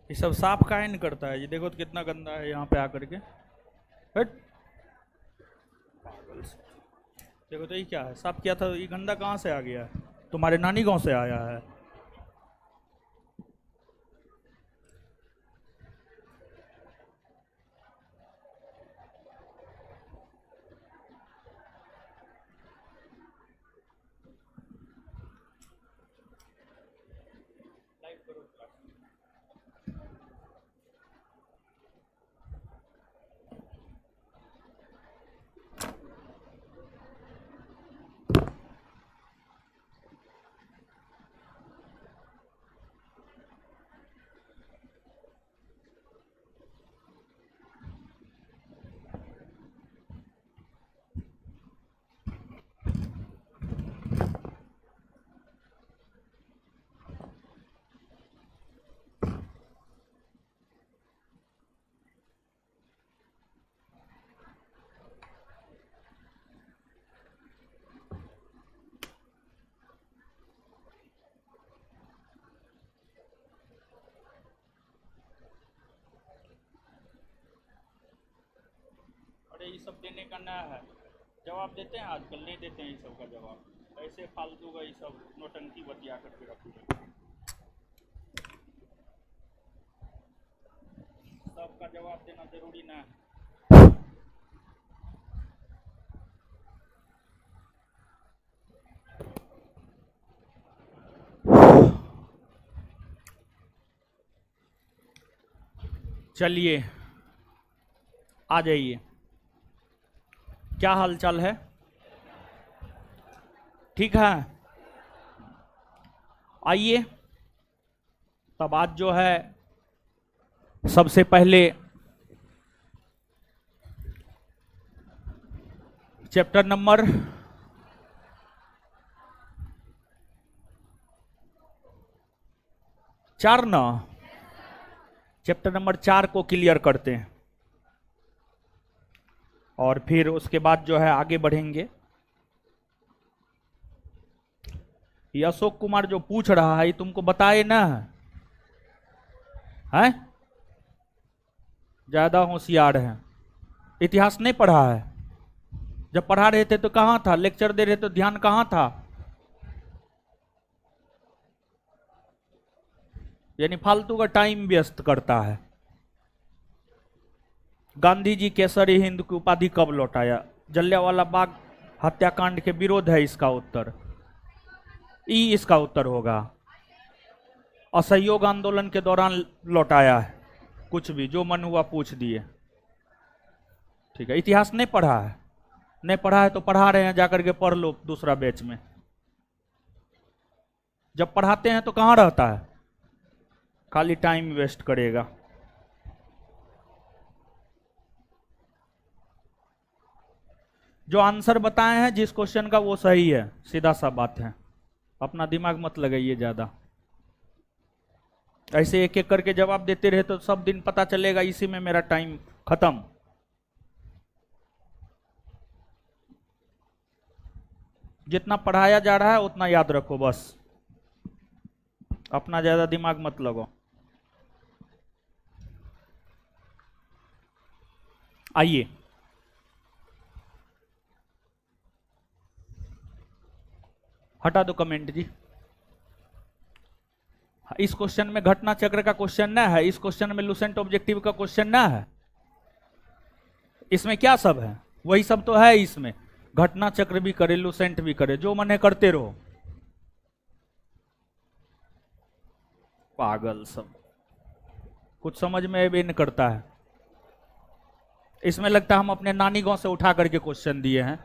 ये सब साफ काहे नहीं करता है? ये देखो तो कितना गंदा है यहाँ पे आकर के। हट, पागल से। देखो तो ये क्या है, साफ किया था, ये गंदा कहाँ से आ गया है? तुम्हारे नानी गांव से आया है। अरे ये सब देने का नया है, जवाब देते हैं आजकल, नहीं देते हैं ये सब का जवाब। ऐसे फालतू का ये सब नोटंकी बतिया करके रखते हैं। सबका जवाब देना जरूरी ना है। चलिए आ जाइए, क्या हालचाल है? ठीक है, आइए। तब आज जो है सबसे पहले चैप्टर नंबर 4 ना, चैप्टर नंबर 4 को क्लियर करते हैं और फिर उसके बाद जो है आगे बढ़ेंगे। ये अशोक कुमार जो पूछ रहा है, तुमको बताए ना है? ज्यादा होशियार है, इतिहास नहीं पढ़ा है। जब पढ़ा रहे थे तो कहां था? लेक्चर दे रहे तो ध्यान कहां था? यानी फालतू का टाइम व्यस्त करता है। गांधी जी केसरी हिंद की उपाधि कब लौटाया? जलियांवाला बाग हत्याकांड के विरोध है इसका उत्तर। ई इसका उत्तर होगा। असहयोग आंदोलन के दौरान लौटाया है। कुछ भी जो मन हुआ पूछ दिए। ठीक है, इतिहास नहीं पढ़ा है? नहीं पढ़ा है तो पढ़ा रहे हैं, जाकर के पढ़ लो दूसरा बैच में। जब पढ़ाते हैं तो कहां रहता है? खाली टाइम वेस्ट करेगा। जो आंसर बताए हैं जिस क्वेश्चन का वो सही है, सीधा सा बात है। अपना दिमाग मत लगाइए ज्यादा। ऐसे एक एक करके जवाब देते रहे तो सब दिन पता चलेगा इसी में मेरा टाइम खत्म। जितना पढ़ाया जा रहा है उतना याद रखो बस, अपना ज्यादा दिमाग मत लगाओ। आइए, हटा दो कमेंट जी। इस क्वेश्चन में घटना चक्र का क्वेश्चन ना है, इस क्वेश्चन में लुसेंट ऑब्जेक्टिव का क्वेश्चन ना है। इसमें क्या सब है? वही सब तो है इसमें। घटना चक्र भी करे, लुसेंट भी करे, जो मन है करते रहो। पागल सब, कुछ समझ में भी नहीं करता है। इसमें लगता है हम अपने नानी गांव से उठा करके क्वेश्चन दिए हैं।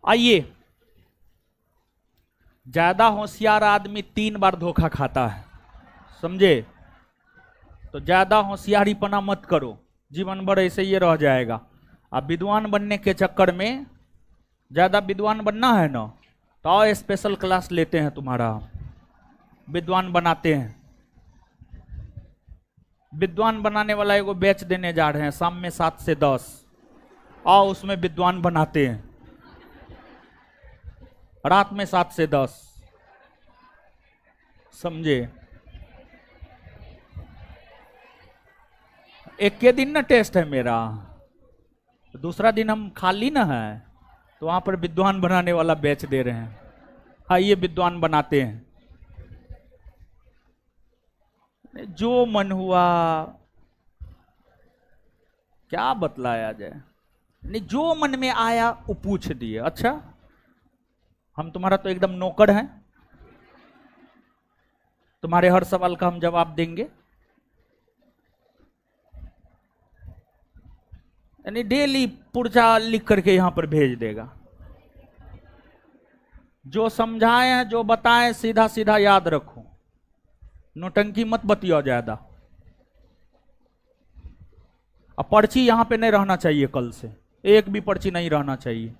आइए, ज्यादा होशियार आदमी 3 बार धोखा खाता है, समझे? तो ज्यादा होशियारीपना मत करो, जीवन भर ऐसे ये रह जाएगा। अब विद्वान बनने के चक्कर में, ज्यादा विद्वान बनना है ना, तो आओ स्पेशल क्लास लेते हैं, तुम्हारा विद्वान बनाते हैं। विद्वान बनाने वाला एगो बैच देने जा रहे हैं, शाम में 7 से 10। आओ उसमें विद्वान बनाते हैं, रात में 7 से 10, समझे। एक के दिन ना टेस्ट है मेरा, दूसरा दिन हम खाली ना है, तो वहां पर विद्वान बनाने वाला बैच दे रहे हैं। आइए विद्वान बनाते हैं। जो मन हुआ क्या बतलाया जाए, नहीं जो मन में आया वो पूछ दिए। अच्छा हम तुम्हारा तो एकदम नौकर हैं, तुम्हारे हर सवाल का हम जवाब देंगे। यानी डेली पुर्जा लिख करके यहां पर भेज देगा। जो समझाए हैं, जो बताएं, सीधा सीधा याद रखो, नोटंकी मत बतियो ज्यादा। अब पर्ची यहां पे नहीं रहना चाहिए, कल से एक भी पर्ची नहीं रहना चाहिए।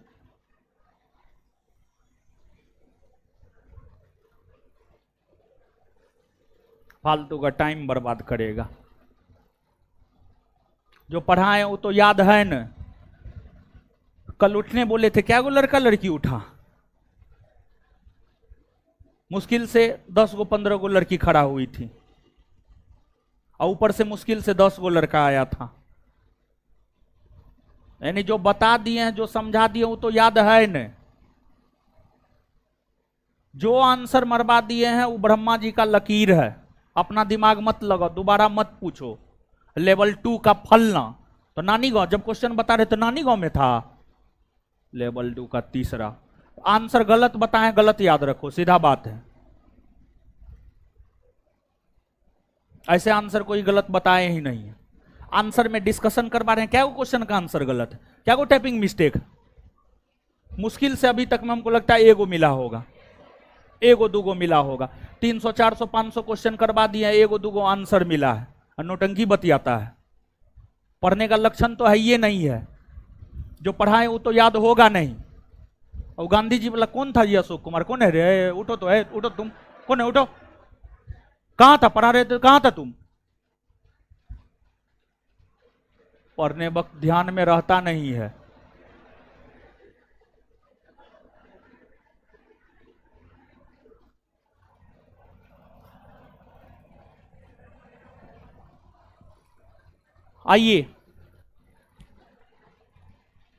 फालतू का टाइम बर्बाद करेगा। जो पढ़ाए वो तो याद है न। कल उठने बोले थे, क्या गो लड़का लड़की उठा? मुश्किल से 10 गो 15 गो लड़की खड़ा हुई थी, और ऊपर से मुश्किल से 10 गो लड़का आया था। यानी जो बता दिए हैं, जो समझा दिए वो तो याद है न। जो आंसर मरवा दिए हैं वो ब्रह्मा जी का लकीर है। अपना दिमाग मत लगाओ, दोबारा मत पूछो। लेवल 2 का फलना तो नानी गांव, जब क्वेश्चन बता रहे तो नानी गांव में था। लेवल 2 का तीसरा आंसर गलत बताएं, गलत याद रखो, सीधा बात है। ऐसे आंसर कोई गलत बताए ही नहीं है। आंसर में डिस्कशन करवा रहे हैं, क्या वो क्वेश्चन का आंसर गलत है, क्या वो टाइपिंग मिस्टेक। मुश्किल से अभी तक में हमको लगता है एगो मिला होगा, एगो दूगो मिला होगा। 300 400 500 क्वेश्चन करवा दिए, एगो दूगो आंसर मिला है, और नोटंकी बतियाता है। पढ़ने का लक्षण तो है ये नहीं है। जो पढ़ाए वो तो याद होगा नहीं। और गांधी जी वाला कौन था ये अशोक कुमार? कौन है रे? उठो तो है, उठो तुम, कौन है? उठो। कहां था? पढ़ा रहे थे, कहां था तुम? पढ़ने वक्त ध्यान में रहता नहीं है। आइए,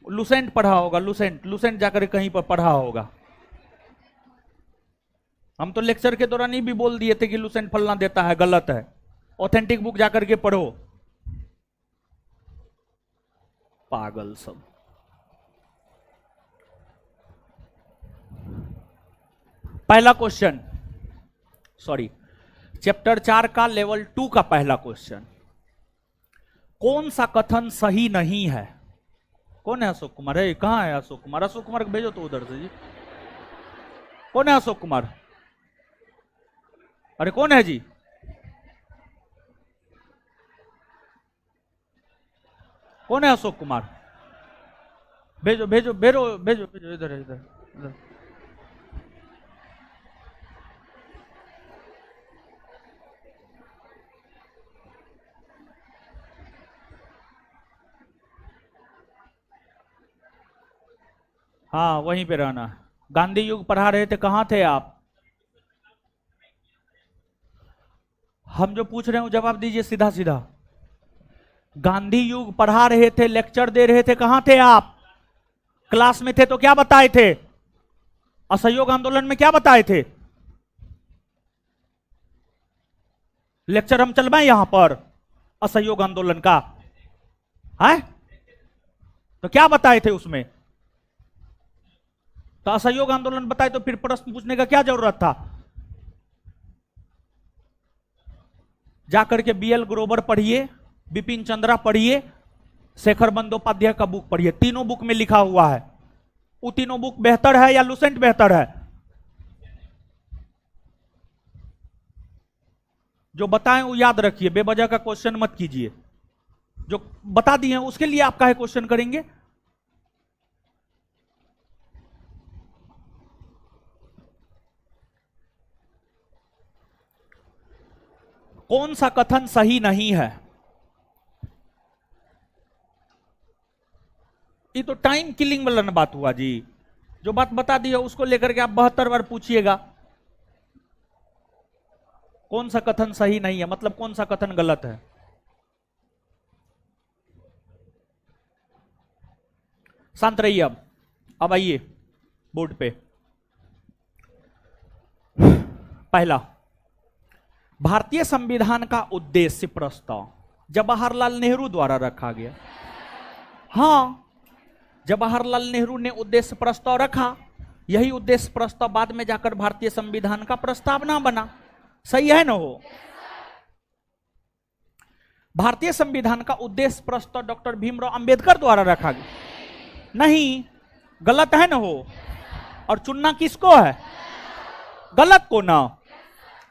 लुसेंट पढ़ा होगा, लुसेंट, लुसेंट जाकर कहीं पर पढ़ा होगा। हम तो लेक्चर के दौरान ही भी बोल दिए थे कि लुसेंट फलना देता है, गलत है। ऑथेंटिक बुक जाकर के पढ़ो। पागल सब। पहला क्वेश्चन, सॉरी, चैप्टर 4 का लेवल 2 का पहला क्वेश्चन। कौन सा कथन सही नहीं है? कौन है अशोक कुमार? है कहां है अशोक कुमार? अशोक कुमार को भेजो तो उधर से जी। कौन है अशोक कुमार? अरे कौन है जी? कौन है अशोक कुमार? भेजो भेजो भेजो भेजो भेजो, इधर इधर इधर। हाँ वहीं पे रहना। गांधी युग पढ़ा रहे थे, कहां थे आप? हम जो पूछ रहे हैं जवाब दीजिए सीधा सीधा। गांधी युग पढ़ा रहे थे, लेक्चर दे रहे थे, कहां थे आप? क्लास में थे तो क्या बताए थे? असहयोग आंदोलन में क्या बताए थे? लेक्चर हम चलवाएं यहां पर असहयोग आंदोलन का है? तो क्या बताए थे उसमें? तो असहयोग आंदोलन बताए तो फिर प्रश्न पूछने का क्या जरूरत था? जाकर के बीएल ग्रोवर पढ़िए, बिपिन चंद्रा पढ़िए, शेखर बंदोपाध्याय का बुक पढ़िए। तीनों बुक में लिखा हुआ है। वो तीनों बुक बेहतर है या लुसेंट बेहतर है? जो बताएं वो याद रखिए, बेवजह का क्वेश्चन मत कीजिए। जो बता दिए उसके लिए आप काहे क्वेश्चन करेंगे? कौन सा कथन सही नहीं है? ये तो टाइम किलिंग वाला ना बात हुआ जी। जो बात बता दी है उसको लेकर के आप 72 बार पूछिएगा कौन सा कथन सही नहीं है, मतलब कौन सा कथन गलत है। शांत रहिए। अब आइए बोर्ड पे। पहला, भारतीय संविधान का उद्देश्य प्रस्ताव जवाहरलाल नेहरू द्वारा रखा गया। हाँ, जवाहरलाल नेहरू ने उद्देश्य प्रस्ताव रखा, यही उद्देश्य प्रस्ताव बाद में जाकर भारतीय संविधान का प्रस्तावना बना। सही है ना? हो भारतीय संविधान का उद्देश्य प्रस्ताव डॉक्टर भीमराव अंबेडकर द्वारा रखा गया। नहीं, गलत है ना? हो और चुनना किसको है? गलत को ना।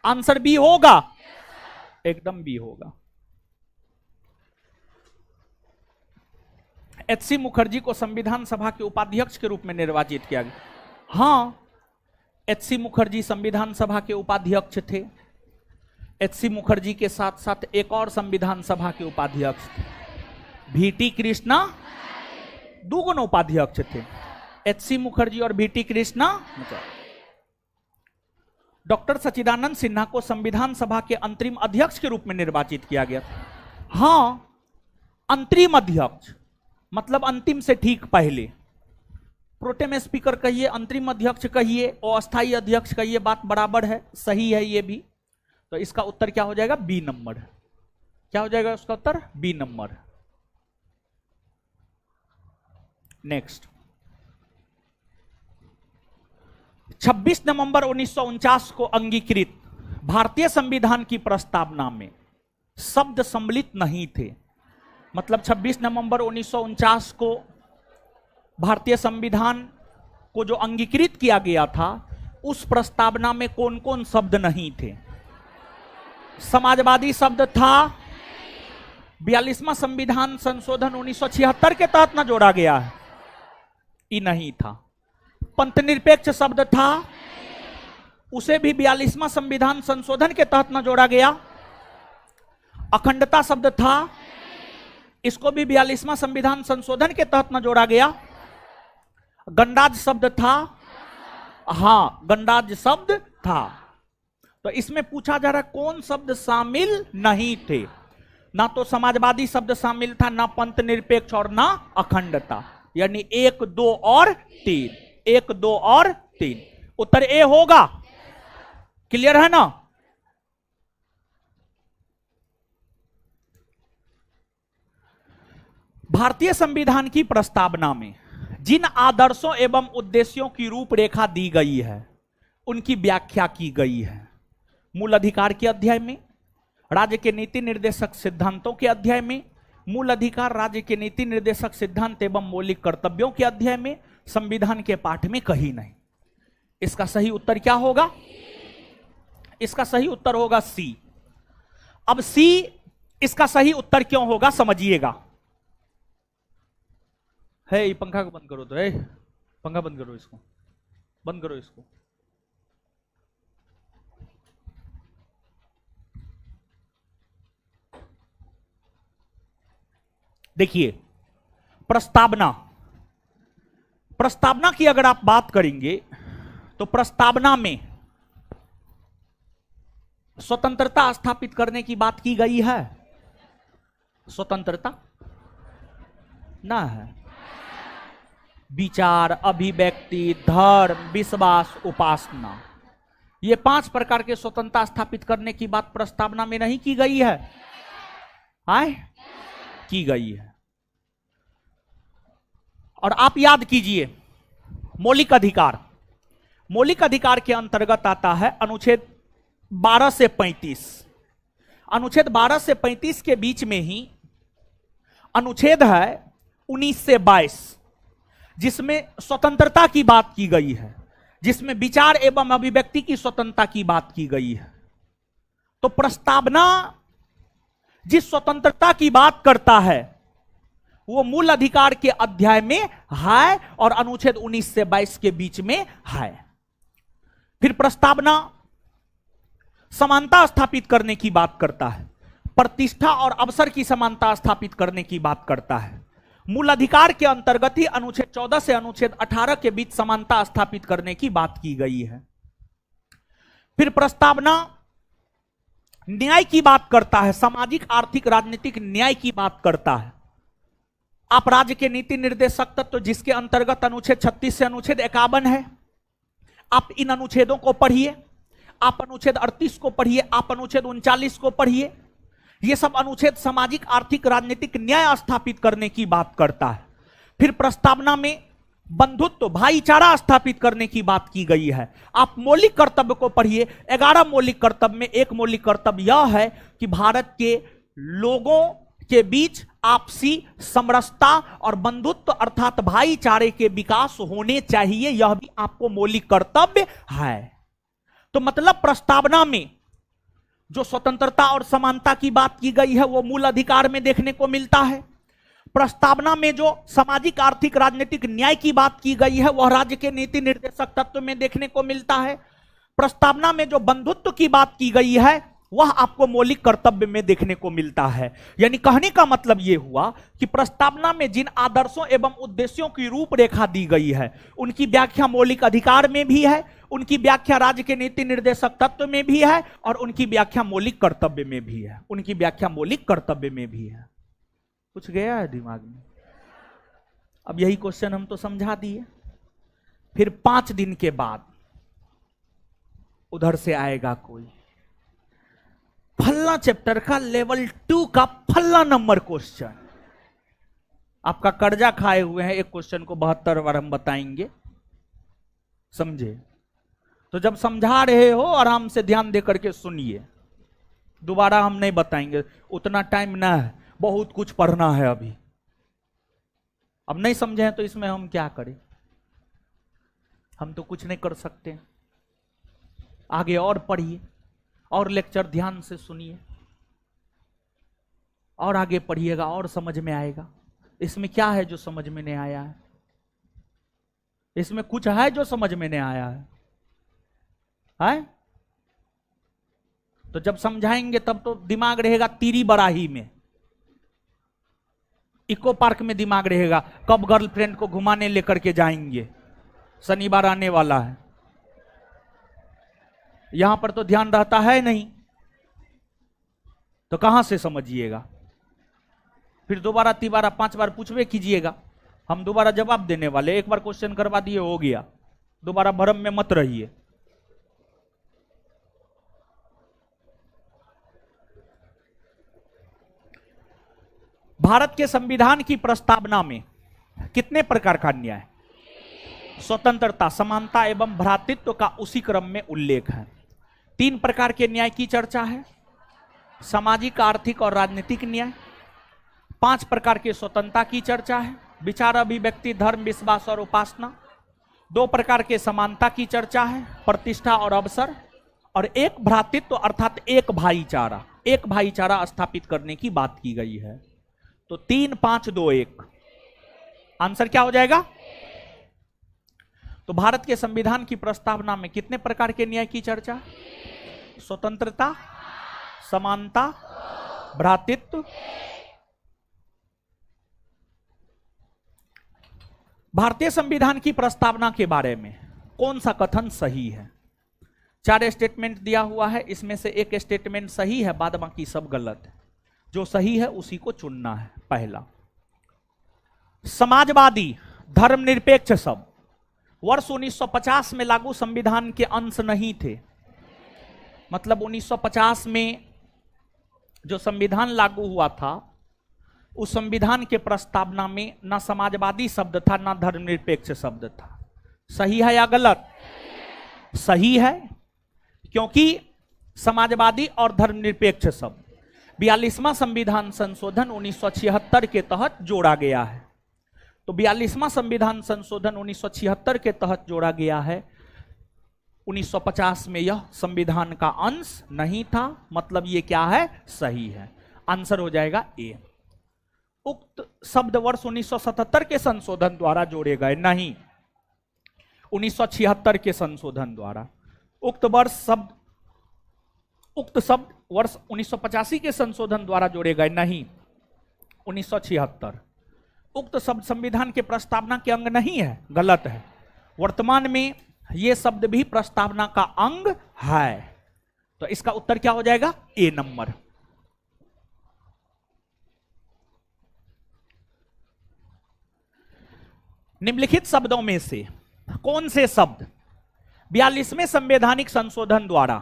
आंसर बी होगा, एकदम बी होगा। एच.सी. मुखर्जी को संविधान सभा के उपाध्यक्ष के रूप में निर्वाचित किया गया। हाँ, एच.सी. मुखर्जी संविधान सभा के उपाध्यक्ष थे। एच.सी. मुखर्जी के साथ साथ एक और संविधान सभा के उपाध्यक्ष थे, वी.टी. कृष्णा। दो उपाध्यक्ष थे, एच.सी. मुखर्जी और वी.टी. कृष्णा। डॉक्टर सच्चिदानंद सिन्हा को संविधान सभा के अंतरिम अध्यक्ष के रूप में निर्वाचित किया गया। हाँ, अंतरिम अध्यक्ष मतलब अंतिम से ठीक पहले। प्रोटेम स्पीकर कहिए, अंतरिम अध्यक्ष कहिए और अस्थायी अध्यक्ष कहिए, बात बराबर है, सही है ये भी। तो इसका उत्तर क्या हो जाएगा? B number. क्या हो जाएगा उसका उत्तर? B number. नेक्स्ट, 26 नवंबर 1949 को अंगीकृत भारतीय संविधान की प्रस्तावना में शब्द सम्मिलित नहीं थे। मतलब 26 नवंबर 1949 को भारतीय संविधान को जो अंगीकृत किया गया था, उस प्रस्तावना में कौन कौन शब्द नहीं थे? समाजवादी शब्द था, 42वां संविधान संशोधन 1976 के तहत ना जोड़ा गया है, ये नहीं था। पंथनिरपेक्ष शब्द था, उसे भी 42वां संविधान संशोधन के तहत न जोड़ा गया। अखंडता शब्द था, इसको भी 42वां संविधान संशोधन के तहत न जोड़ा गया। गणराज्य शब्द था, हाँ गणराज्य शब्द था। तो इसमें पूछा जा रहा है कौन शब्द शामिल नहीं थे? ना तो समाजवादी शब्द शामिल था, ना पंथनिरपेक्ष और ना अखंडता, यानी 1, 2 और 3। 1, 2 और 3, उत्तर ए होगा। क्लियर है ना? भारतीय संविधान की प्रस्तावना में जिन आदर्शों एवं उद्देश्यों की रूपरेखा दी गई है, उनकी व्याख्या की गई है। मूल अधिकार के अध्याय में, राज्य के नीति निर्देशक सिद्धांतों के अध्याय में, मूल अधिकार, राज्य के नीति निर्देशक सिद्धांत एवं मौलिक कर्तव्यों के अध्याय में, संविधान के पाठ में कहीं नहीं। इसका सही उत्तर क्या होगा? इसका सही उत्तर होगा सी। अब सी इसका सही उत्तर क्यों होगा समझिएगा। है, ये पंखा को बंद करो तो, है पंखा बंद करो, इसको बंद करो इसको। देखिए, प्रस्तावना की अगर आप बात करेंगे तो प्रस्तावना में स्वतंत्रता स्थापित करने की बात की गई है। स्वतंत्रता ना है, विचार, अभिव्यक्ति, धर्म, विश्वास, उपासना, ये 5 प्रकार के स्वतंत्रता स्थापित करने की बात प्रस्तावना में नहीं की गई है। की गई है। और आप याद कीजिए, मौलिक अधिकार, मौलिक अधिकार के अंतर्गत आता है अनुच्छेद 12 से 35। अनुच्छेद 12 से 35 के बीच में ही अनुच्छेद है 19 से 22, जिसमें स्वतंत्रता की बात की गई है, जिसमें विचार एवं अभिव्यक्ति की स्वतंत्रता की बात की गई है। तो प्रस्तावना जिस स्वतंत्रता की बात करता है वो मूल अधिकार के अध्याय में है और अनुच्छेद 19 से 22 के बीच में है। फिर प्रस्तावना समानता स्थापित करने की बात करता है, प्रतिष्ठा और अवसर की समानता स्थापित करने की बात करता है, मूल अधिकार के अंतर्गत ही अनुच्छेद 14 से अनुच्छेद 18 के बीच समानता स्थापित करने की बात की गई है। फिर प्रस्तावना न्याय की बात करता है, सामाजिक आर्थिक राजनीतिक न्याय की बात करता है। आप राज्य के नीति निर्देशक तत्व जिसके अंतर्गत अनुच्छेद 36 से अनुच्छेद 51 है, आप इन अनुच्छेदों को पढ़िए, आप अनुच्छेद 38 को पढ़िए, आप अनुच्छेद 39 को पढ़िए। ये सब अनुच्छेद सामाजिक आर्थिक राजनीतिक न्याय स्थापित करने की बात करता है। फिर प्रस्तावना में बंधुत्व भाईचारा स्थापित करने की बात की गई है। आप मौलिक कर्तव्य को पढ़िए, 11 मौलिक कर्तव्य में एक मौलिक कर्तव्य यह है कि भारत के लोगों के बीच आपसी समरसता और बंधुत्व अर्थात भाईचारे के विकास होने चाहिए, यह भी आपको मौलिक कर्तव्य है। तो मतलब प्रस्तावना में जो स्वतंत्रता और समानता की बात की गई है वो मूल अधिकार में देखने को मिलता है। प्रस्तावना में जो सामाजिक आर्थिक राजनीतिक न्याय की बात की गई है वह राज्य के नीति निर्देशक तत्व में देखने को मिलता है। प्रस्तावना में जो बंधुत्व की बात की गई है वह आपको मौलिक कर्तव्य में देखने को मिलता है। यानी कहने का मतलब यह हुआ कि प्रस्तावना में जिन आदर्शों एवं उद्देश्यों की रूपरेखा दी गई है उनकी व्याख्या मौलिक अधिकार में भी है, उनकी व्याख्या राज्य के नीति निर्देशक तत्व में भी है और उनकी व्याख्या मौलिक कर्तव्य में भी है, उनकी व्याख्या मौलिक कर्तव्य में भी है। कुछ गया है दिमाग में? अब यही क्वेश्चन हम तो समझा दिए। फिर 5 दिन के बाद उधर से आएगा कोई फल्ला चैप्टर का लेवल 2 का फल्ला नंबर क्वेश्चन। आपका कर्जा खाए हुए हैं, एक क्वेश्चन को 72 बार हम बताएंगे, समझे? तो जब समझा रहे हो आराम से ध्यान दे करके सुनिए, दोबारा हम नहीं बताएंगे, उतना टाइम ना है, बहुत कुछ पढ़ना है अभी। अब नहीं समझे हैं तो इसमें हम क्या करें? हम तो कुछ नहीं कर सकते। आगे और पढ़िए और लेक्चर ध्यान से सुनिए और आगे पढ़िएगा और समझ में आएगा। इसमें क्या है जो समझ में नहीं आया है? इसमें कुछ है जो समझ में नहीं आया है? तो जब समझाएंगे तब तो दिमाग रहेगा तीरी बराही में, इको पार्क में दिमाग रहेगा, कब गर्लफ्रेंड को घुमाने लेकर के जाएंगे, शनिवार आने वाला है। यहां पर तो ध्यान रहता है नहीं, तो कहां से समझिएगा? फिर दोबारा 3 बार 5 बार पूछवे कीजिएगा, हम दोबारा जवाब देने वाले। एक बार क्वेश्चन करवा दिए हो गया, दोबारा भ्रम में मत रहिए। भारत के संविधान की प्रस्तावना में कितने प्रकार का न्याय, स्वतंत्रता, समानता एवं भ्रातृत्व का उसी क्रम में उल्लेख है। 3 प्रकार के न्याय की चर्चा है, सामाजिक आर्थिक और राजनीतिक न्याय। 5 प्रकार के स्वतंत्रता की चर्चा है, विचार अभिव्यक्ति धर्म विश्वास और उपासना। 2 प्रकार के समानता की चर्चा है, प्रतिष्ठा और अवसर। और 1 भ्रातृत्व अर्थात एक भाईचारा स्थापित करने की बात की गई है। तो 3 5 2 1 आंसर क्या हो जाएगा? तो भारत के संविधान की प्रस्तावना में कितने प्रकार के न्याय की चर्चा? स्वतंत्रता, समानता, भ्रातृत्व। भारतीय संविधान की प्रस्तावना के बारे में कौन सा कथन सही है? 4 स्टेटमेंट दिया हुआ है, इसमें से एक स्टेटमेंट सही है, बाद बाकी सब गलत है। जो सही है उसी को चुनना है। पहला, समाजवादी धर्मनिरपेक्ष सब वर्ष 1950 में लागू संविधान के अंश नहीं थे। मतलब 1950 में जो संविधान लागू हुआ था उस संविधान के प्रस्तावना में ना समाजवादी शब्द था ना धर्मनिरपेक्ष शब्द था। सही है या गलत? सही है, क्योंकि समाजवादी और धर्मनिरपेक्ष शब्द 42वां संविधान संशोधन 1976 के तहत जोड़ा गया है। तो 42वां संविधान संशोधन 1976 के तहत जोड़ा गया है। 1950 में यह संविधान का अंश नहीं था, मतलब ये क्या है? सही है। आंसर हो जाएगा ए। उक्त शब्द वर्ष 1977 के संशोधन द्वारा जोड़े गए, नहीं 1976 के संशोधन द्वारा। उक्त शब्द वर्ष 1985 के संशोधन द्वारा जोड़े गए, नहीं 1976। उक्त शब्द संविधान के प्रस्तावना के अंग नहीं है, गलत है। वर्तमान में यह शब्द भी प्रस्तावना का अंग है। तो इसका उत्तर क्या हो जाएगा? ए नंबर। निम्नलिखित शब्दों में से कौन से शब्द 42वें संवैधानिक संशोधन द्वारा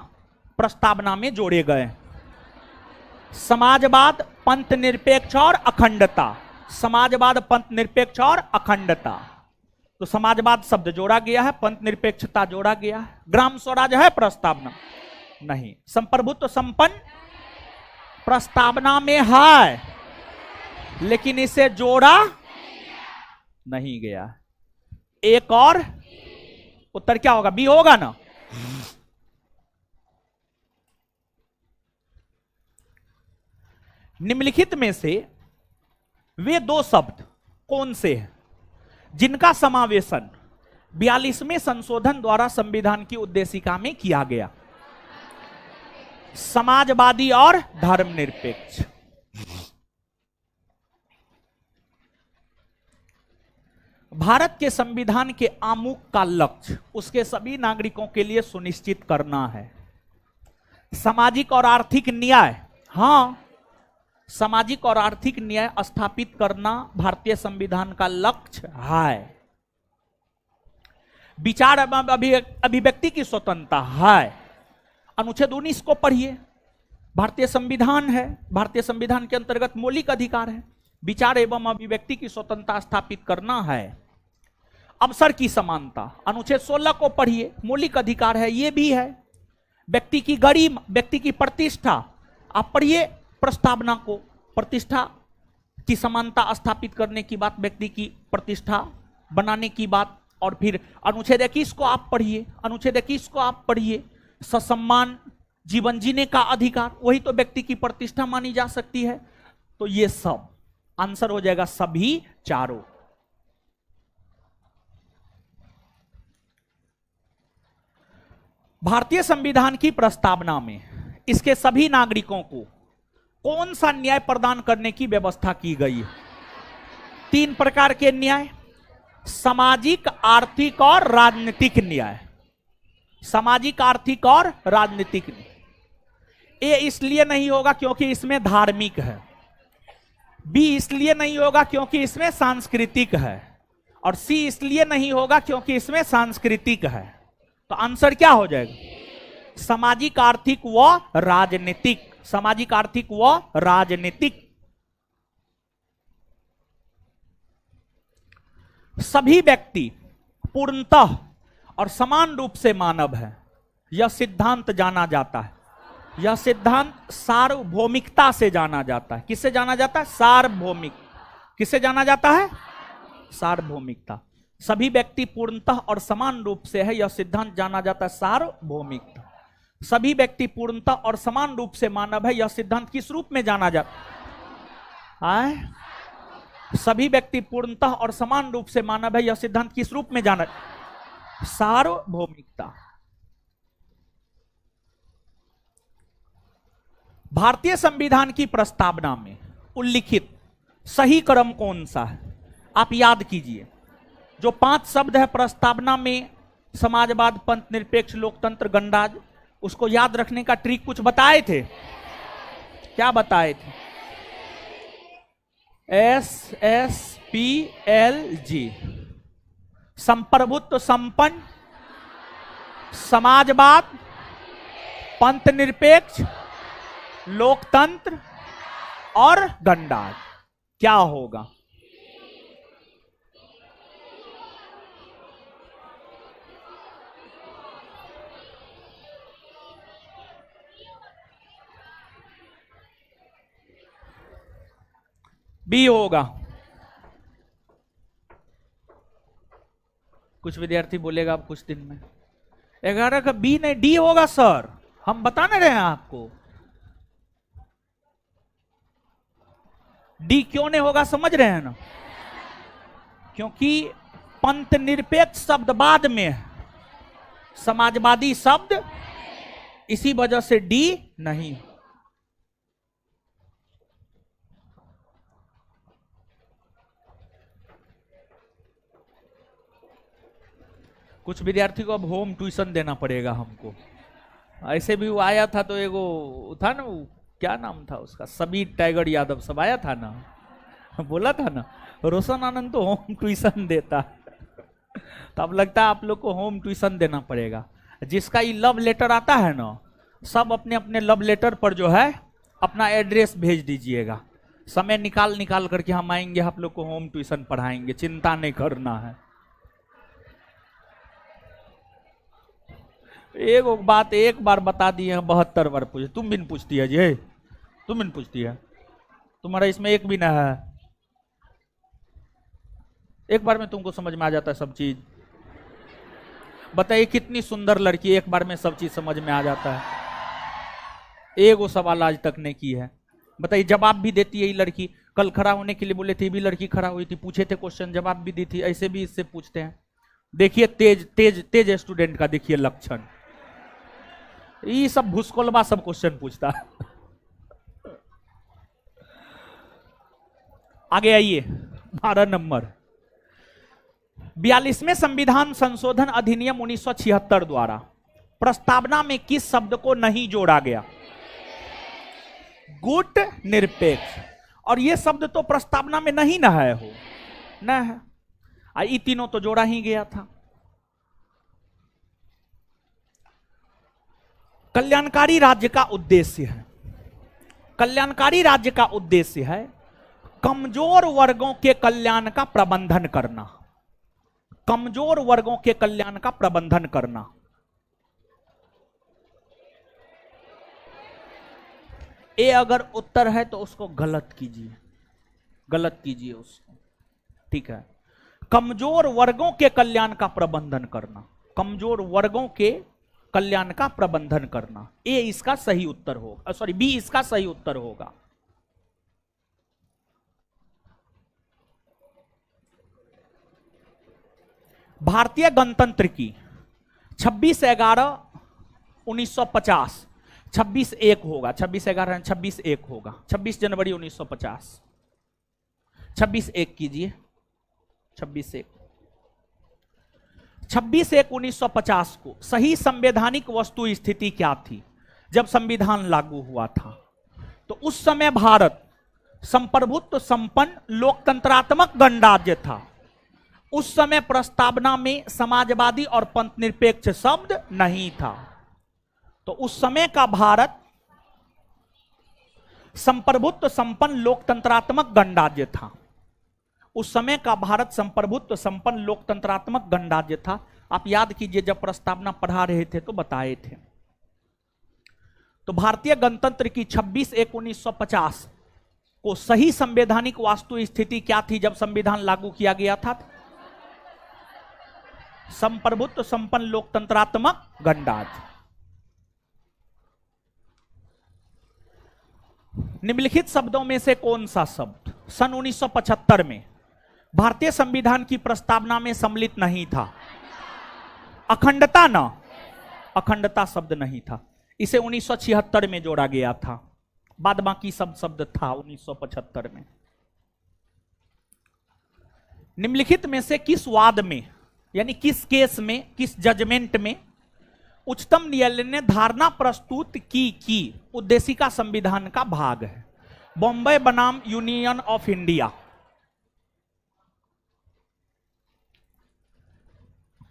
प्रस्तावना में जोड़े गए? समाजवाद, पंथ निरपेक्ष और अखंडता। समाजवाद, पंथ निरपेक्ष और अखंडता। तो समाजवाद शब्द जोड़ा गया है, पंथ निरपेक्षता जोड़ा गया है। ग्राम स्वराज है प्रस्तावना? नहीं। संप्रभुत्व संपन्न प्रस्तावना में है, लेकिन इसे जोड़ा नहीं गया। एक और उत्तर क्या होगा? बी होगा ना। निम्नलिखित में से वे दो शब्द कौन से हैं जिनका समावेशन 42वें संशोधन द्वारा संविधान की उद्देशिका में किया गया? समाजवादी और धर्मनिरपेक्ष। भारत के संविधान के आमुख का लक्ष्य उसके सभी नागरिकों के लिए सुनिश्चित करना है। सामाजिक और आर्थिक न्याय, हां, सामाजिक और आर्थिक न्याय स्थापित करना भारतीय संविधान का लक्ष्य है। विचार एवं अभिव्यक्ति की स्वतंत्रता है। अनुच्छेद 19 को पढ़िए, भारतीय संविधान है, भारतीय संविधान के अंतर्गत मौलिक अधिकार है। विचार एवं अभिव्यक्ति की स्वतंत्रता स्थापित करना है। अवसर की समानता, अनुच्छेद 16 को पढ़िए, मौलिक अधिकार है, यह भी है। व्यक्ति की गरिमा, व्यक्ति की प्रतिष्ठा, आप पढ़िए प्रस्तावना को, प्रतिष्ठा की समानता स्थापित करने की बात, व्यक्ति की प्रतिष्ठा बनाने की बात। और फिर अनुच्छेद 21 को आप पढ़िए, अनुच्छेद 21 को आप पढ़िए, ससम्मान जीवन जीने का अधिकार, वही तो व्यक्ति की प्रतिष्ठा मानी जा सकती है। तो ये सब आंसर हो जाएगा, सभी चारों। भारतीय संविधान की प्रस्तावना में इसके सभी नागरिकों को कौन सा न्याय प्रदान करने की व्यवस्था की गई है? 3 प्रकार के न्याय, सामाजिक, आर्थिक और राजनीतिक न्याय। सामाजिक, आर्थिक और राजनीतिक न्याय। ए इसलिए नहीं होगा क्योंकि इसमें धार्मिक है, बी इसलिए नहीं होगा क्योंकि इसमें सांस्कृतिक है, और सी इसलिए नहीं होगा क्योंकि इसमें सांस्कृतिक है। तो आंसर क्या हो जाएगा? सामाजिक, आर्थिक व राजनीतिक। सामाजिक, आर्थिक व राजनीतिक। सभी व्यक्ति पूर्णतः और समान रूप से मानव है, यह सिद्धांत जाना जाता है। यह सिद्धांत सार्वभौमिकता से जाना जाता है। किससे जाना जाता है? सार्वभौमिक। किससे जाना जाता है? सार्वभौमिकता। सभी व्यक्ति पूर्णतः और समान रूप से है, यह सिद्धांत जाना जाता है सार्वभौमिकता। सभी व्यक्ति पूर्णतः और समान रूप से मानव है, यह सिद्धांत किस रूप में जाना जाता है? सभी व्यक्ति पूर्णतः और समान रूप से मानव है, यह सिद्धांत किस रूप में जाना? सार्वभौमिकता। भारतीय संविधान की प्रस्तावना में उल्लिखित सही क्रम कौन सा है? आप याद कीजिए। जो 5 शब्द है प्रस्तावना में, समाजवाद, पंथ निरपेक्ष, लोकतंत्र, गणराज, उसको याद रखने का ट्रिक कुछ बताए थे? क्या बताए थे? SSPLG। संप्रभुत्व संपन्न, समाजवाद, पंथ निरपेक्ष, लोकतंत्र और गणराज। क्या होगा? बी होगा। कुछ विद्यार्थी बोलेगा अब कुछ दिन में 11 का बी नहीं, डी होगा सर, हम बता नहीं रहे हैं आपको। डी क्यों नहीं होगा समझ रहे हैं ना? क्योंकि पंथ निरपेक्ष शब्द बाद में है, समाजवादी शब्द, इसी वजह से डी नहीं। कुछ विद्यार्थी को अब होम ट्यूशन देना पड़ेगा हमको। ऐसे भी वो आया था तो एगो था ना, वो क्या नाम था उसका, सबीर टाइगर यादव सब आया था ना, बोला था ना रोशन आनंद तो होम ट्यूशन देता। तो अब लगता है आप लोग को होम ट्यूशन देना पड़ेगा। जिसका ये लव लेटर आता है ना, सब अपने अपने लव लेटर पर जो है अपना एड्रेस भेज दीजिएगा। समय निकाल निकाल करके हम आएंगे, आप लोग को होम ट्यूशन पढ़ाएंगे, चिंता नहीं करना है। एक बात एक बार बता दिए, 72 बार पूछे, तुम भी नहीं पूछती है जी, तुम भी नहीं पूछती है, तुम्हारा इसमें एक भी ना है। एक बार में तुमको समझ में आ जाता है सब चीज। बताइए कितनी सुंदर लड़की, एक बार में सब चीज समझ में आ जाता है। एगो सवाल आज तक नहीं की है। बताइए जवाब भी देती है ये लड़की। कल खड़ा होने के लिए बोले थे, भी लड़की खड़ा हुई थी, पूछे थे क्वेश्चन, जवाब भी दी थी। ऐसे भी इससे पूछते हैं। देखिए तेज तेज तेज स्टूडेंट का देखिए लक्षण। ये सब भूसकोलबा सब क्वेश्चन पूछता है। आगे आइए, 12 नंबर 42वें संविधान संशोधन अधिनियम 1976 द्वारा प्रस्तावना में किस शब्द को नहीं जोड़ा गया? गुट निरपेक्ष। और ये शब्द तो प्रस्तावना में नहीं ना है, हो ना है, ये तीनों तो जोड़ा ही गया था। कल्याणकारी राज्य का उद्देश्य है, कल्याणकारी राज्य का उद्देश्य है कमजोर वर्गों के कल्याण का प्रबंधन करना। कमजोर वर्गों के कल्याण का प्रबंधन करना। ए अगर उत्तर है तो उसको गलत कीजिए, गलत कीजिए उसको, ठीक है। कमजोर वर्गों के कल्याण का प्रबंधन करना, कमजोर वर्गों के कल्याण का प्रबंधन करना, ए इसका सही उत्तर होगा, सॉरी बी इसका सही उत्तर होगा। भारतीय गणतंत्र की 26/11/1950, 26/1 होगा, 26/11 26/1 होगा, 26 जनवरी 1950, 26/1 कीजिए, 26/1 26/1/1950 को सही संवैधानिक वस्तु स्थिति क्या थी जब संविधान लागू हुआ था? तो उस समय भारत संप्रभुत्व संपन्न लोकतंत्रात्मक गणराज्य था। उस समय प्रस्तावना में समाजवादी और पंथ निरपेक्ष शब्द नहीं था। तो उस समय का भारत संप्रभुत्व संपन्न लोकतंत्रात्मक गणराज्य था। उस समय का भारत संप्रभुत्व संपन्न लोकतंत्रात्मक गणराज्य था। आप याद कीजिए, जब प्रस्तावना पढ़ा रहे थे तो बताए थे। तो भारतीय गणतंत्र की 26/1/1950 को सही संवैधानिक वास्तु स्थिति क्या थी जब संविधान लागू किया गया था? संप्रभुत्व संपन्न लोकतंत्रात्मक गणराज्य। निम्नलिखित शब्दों में से कौन सा शब्द सन 1975 में भारतीय संविधान की प्रस्तावना में सम्मिलित नहीं था? अखंडता ना, अखंडता शब्द नहीं था, इसे 1976 में जोड़ा गया था। बाद बाकी सब शब्द था 1975 में। निम्नलिखित में से किस वाद में, यानी किस केस में, किस जजमेंट में उच्चतम न्यायालय ने धारणा प्रस्तुत की उद्देशिका संविधान का भाग है? बॉम्बे बनाम यूनियन ऑफ इंडिया।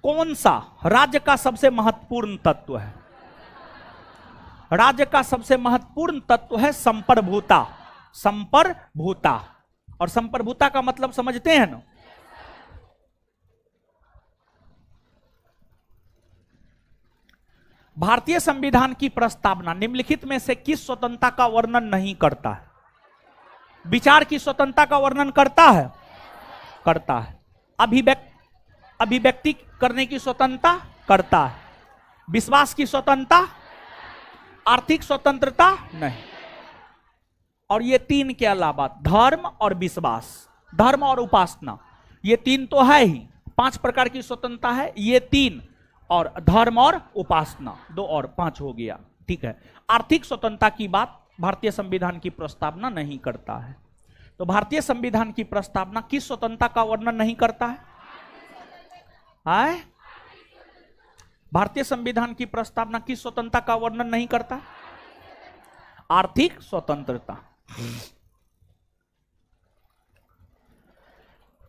कौन सा राज्य का सबसे महत्वपूर्ण तत्व है? राज्य का सबसे महत्वपूर्ण तत्व है संप्रभुता। संप्रभुता, और संप्रभुता का मतलब समझते हैं ना? भारतीय संविधान की प्रस्तावना निम्नलिखित में से किस स्वतंत्रता का वर्णन नहीं करता है? विचार की स्वतंत्रता का वर्णन करता है? करता है। अभिव्यक्ति करने की स्वतंत्रता करता है। विश्वास की स्वतंत्रता, आर्थिक स्वतंत्रता नहीं। और ये तीन के अलावा धर्म और विश्वास, धर्म और उपासना, ये तीन तो है ही। 5 प्रकार की स्वतंत्रता है, ये 3, और धर्म और उपासना 2 और 5 हो गया, ठीक है। आर्थिक स्वतंत्रता की बात भारतीय संविधान की प्रस्तावना नहीं करता है। तो भारतीय संविधान की प्रस्तावना किस स्वतंत्रता का वर्णन नहीं करता है? भारतीय संविधान की प्रस्तावना किस स्वतंत्रता का वर्णन नहीं करता? आर्थिक स्वतंत्रता।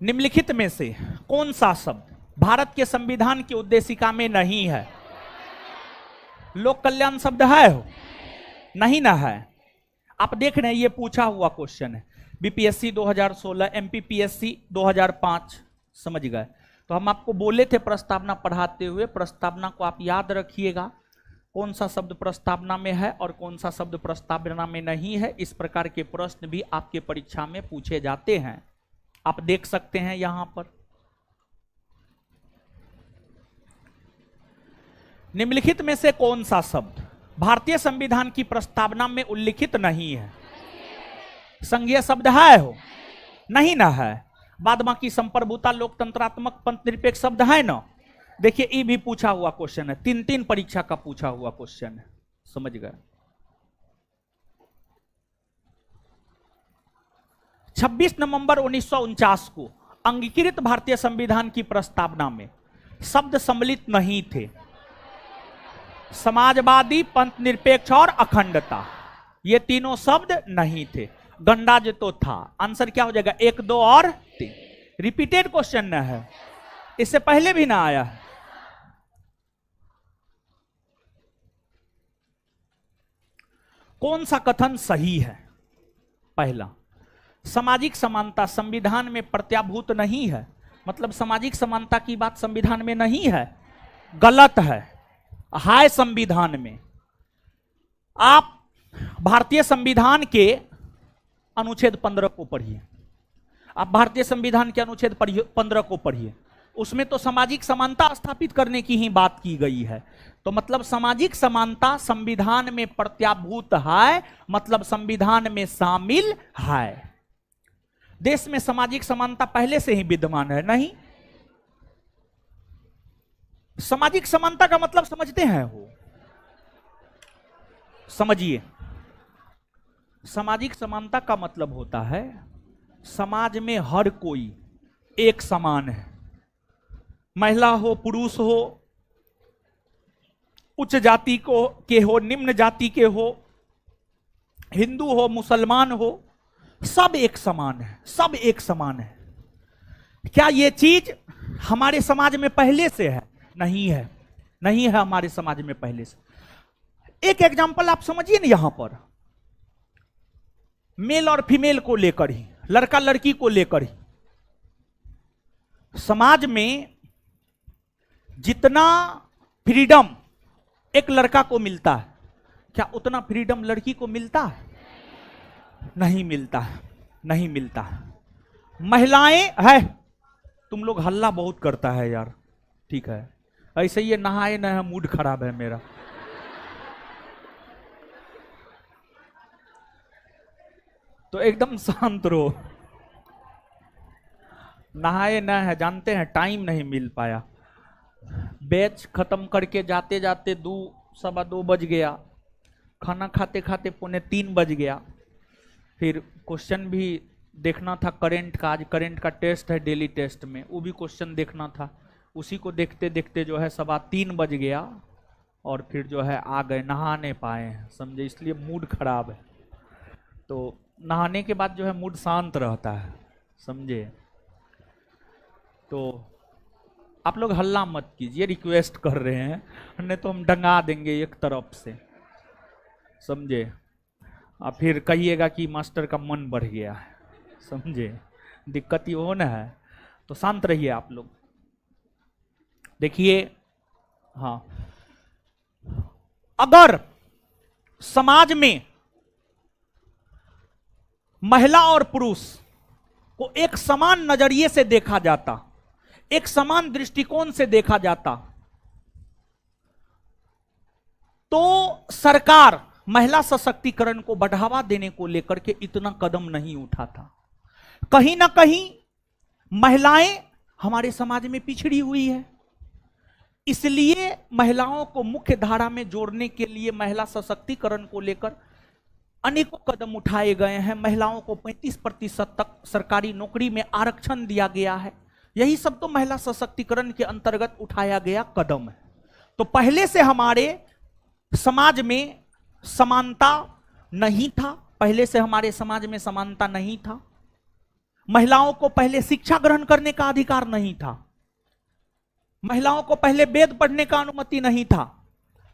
निम्नलिखित में से कौन सा शब्द भारत के संविधान की उद्देशिका में नहीं है? लोक कल्याण शब्द है हो? नहीं ना है। आप देख रहे हैं ये पूछा हुआ क्वेश्चन है, बीपीएससी 2016, एमपीपीएससी 2005, समझ गए। तो हम आपको बोले थे प्रस्तावना पढ़ाते हुए, प्रस्तावना को आप याद रखिएगा, कौन सा शब्द प्रस्तावना में है और कौन सा शब्द प्रस्तावना में नहीं है। इस प्रकार के प्रश्न भी आपके परीक्षा में पूछे जाते हैं, आप देख सकते हैं यहां पर। निम्नलिखित में से कौन सा शब्द भारतीय संविधान की प्रस्तावना में उल्लिखित नहीं है? संघीय शब्द है हो? नहीं ना है। बाद बाकी संप्रभुता, लोकतंत्रात्मक, पंथ निरपेक्ष शब्द है ना। देखिए ये भी पूछा हुआ क्वेश्चन है, 3 परीक्षा का पूछा हुआ क्वेश्चन है, समझ गए। 26 नवंबर 1949 को अंगीकृत भारतीय संविधान की प्रस्तावना में शब्द सम्मिलित नहीं थे। समाजवादी, पंथ निरपेक्ष और अखंडता, ये तीनों शब्द नहीं थे। गणराज्य तो था। आंसर क्या हो जाएगा? 1, 2 और 3। रिपीटेड क्वेश्चन न है, इससे पहले भी ना आया है। कौन सा कथन सही है? पहला, सामाजिक समानता संविधान में प्रत्याभूत नहीं है, मतलब सामाजिक समानता की बात संविधान में नहीं है, गलत है संविधान में। आप भारतीय संविधान के अनुच्छेद 15 को पढ़िए, आप भारतीय संविधान के अनुच्छेद 15 को पढ़िए, उसमें तो सामाजिक समानता स्थापित करने की ही बात की गई है। तो मतलब सामाजिक समानता संविधान में प्रत्याभूत है, मतलब संविधान में शामिल है। देश में सामाजिक समानता पहले से ही विद्यमान है? नहीं। सामाजिक समानता का मतलब समझते हैं हो? समझिए, सामाजिक समानता का मतलब होता है समाज में हर कोई एक समान है, महिला हो, पुरुष हो, उच्च जाति को के हो, निम्न जाति के हो, हिंदू हो, मुसलमान हो, सब एक समान है, सब एक समान है। क्या ये चीज हमारे समाज में पहले से है? नहीं है, नहीं है हमारे समाज में पहले से। एक एग्जांपल आप समझिए ना, यहां पर मेल और फीमेल को लेकर ही, लड़का लड़की को लेकर ही समाज में जितना फ्रीडम एक लड़का को मिलता है, क्या उतना फ्रीडम लड़की को मिलता है? नहीं मिलता है, नहीं मिलता है। महिलाएं है, तुम लोग हल्ला बहुत करता है यार, ठीक है, ऐसे ये नहाए ना, मूड खराब है मेरा। तो एकदम शांत रहो, नहाए ना है, जानते हैं टाइम नहीं मिल पाया, बैच खत्म करके जाते जाते 2, 2:15 बज गया, खाना खाते खाते 2:45 बज गया, फिर क्वेश्चन भी देखना था करंट का, आज करंट का टेस्ट है डेली टेस्ट में, वो भी क्वेश्चन देखना था, उसी को देखते देखते जो है 3:15 बज गया, और फिर जो है आ गए, नहा नहीं पाए हैं, समझे, इसलिए मूड खराब है। तो नहाने के बाद जो है मूड शांत रहता है, समझे। तो आप लोग हल्ला मत कीजिए, रिक्वेस्ट कर रहे हैं, नहीं तो हम डंगा देंगे एक तरफ से, समझे। और फिर कहिएगा कि मास्टर का मन बढ़ गया है, समझे, दिक्कत ये हो ना है। तो शांत रहिए आप लोग। देखिए, हाँ, अगर समाज में महिला और पुरुष को एक समान नजरिए से देखा जाता, एक समान दृष्टिकोण से देखा जाता, तो सरकार महिला सशक्तिकरण को बढ़ावा देने को लेकर के इतना कदम नहीं उठाता। कहीं ना कहीं महिलाएं हमारे समाज में पिछड़ी हुई है, इसलिए महिलाओं को मुख्य धारा में जोड़ने के लिए महिला सशक्तिकरण को लेकर अनेकों कदम उठाए गए हैं। महिलाओं को 35% तक सरकारी नौकरी में आरक्षण दिया गया है। यही सब तो महिला सशक्तिकरण के अंतर्गत उठाया गया कदम है। तो पहले से हमारे समाज में समानता नहीं था, पहले से हमारे समाज में समानता नहीं था। महिलाओं को पहले शिक्षा ग्रहण करने का अधिकार नहीं था, महिलाओं को पहले वेद पढ़ने का अनुमति नहीं था,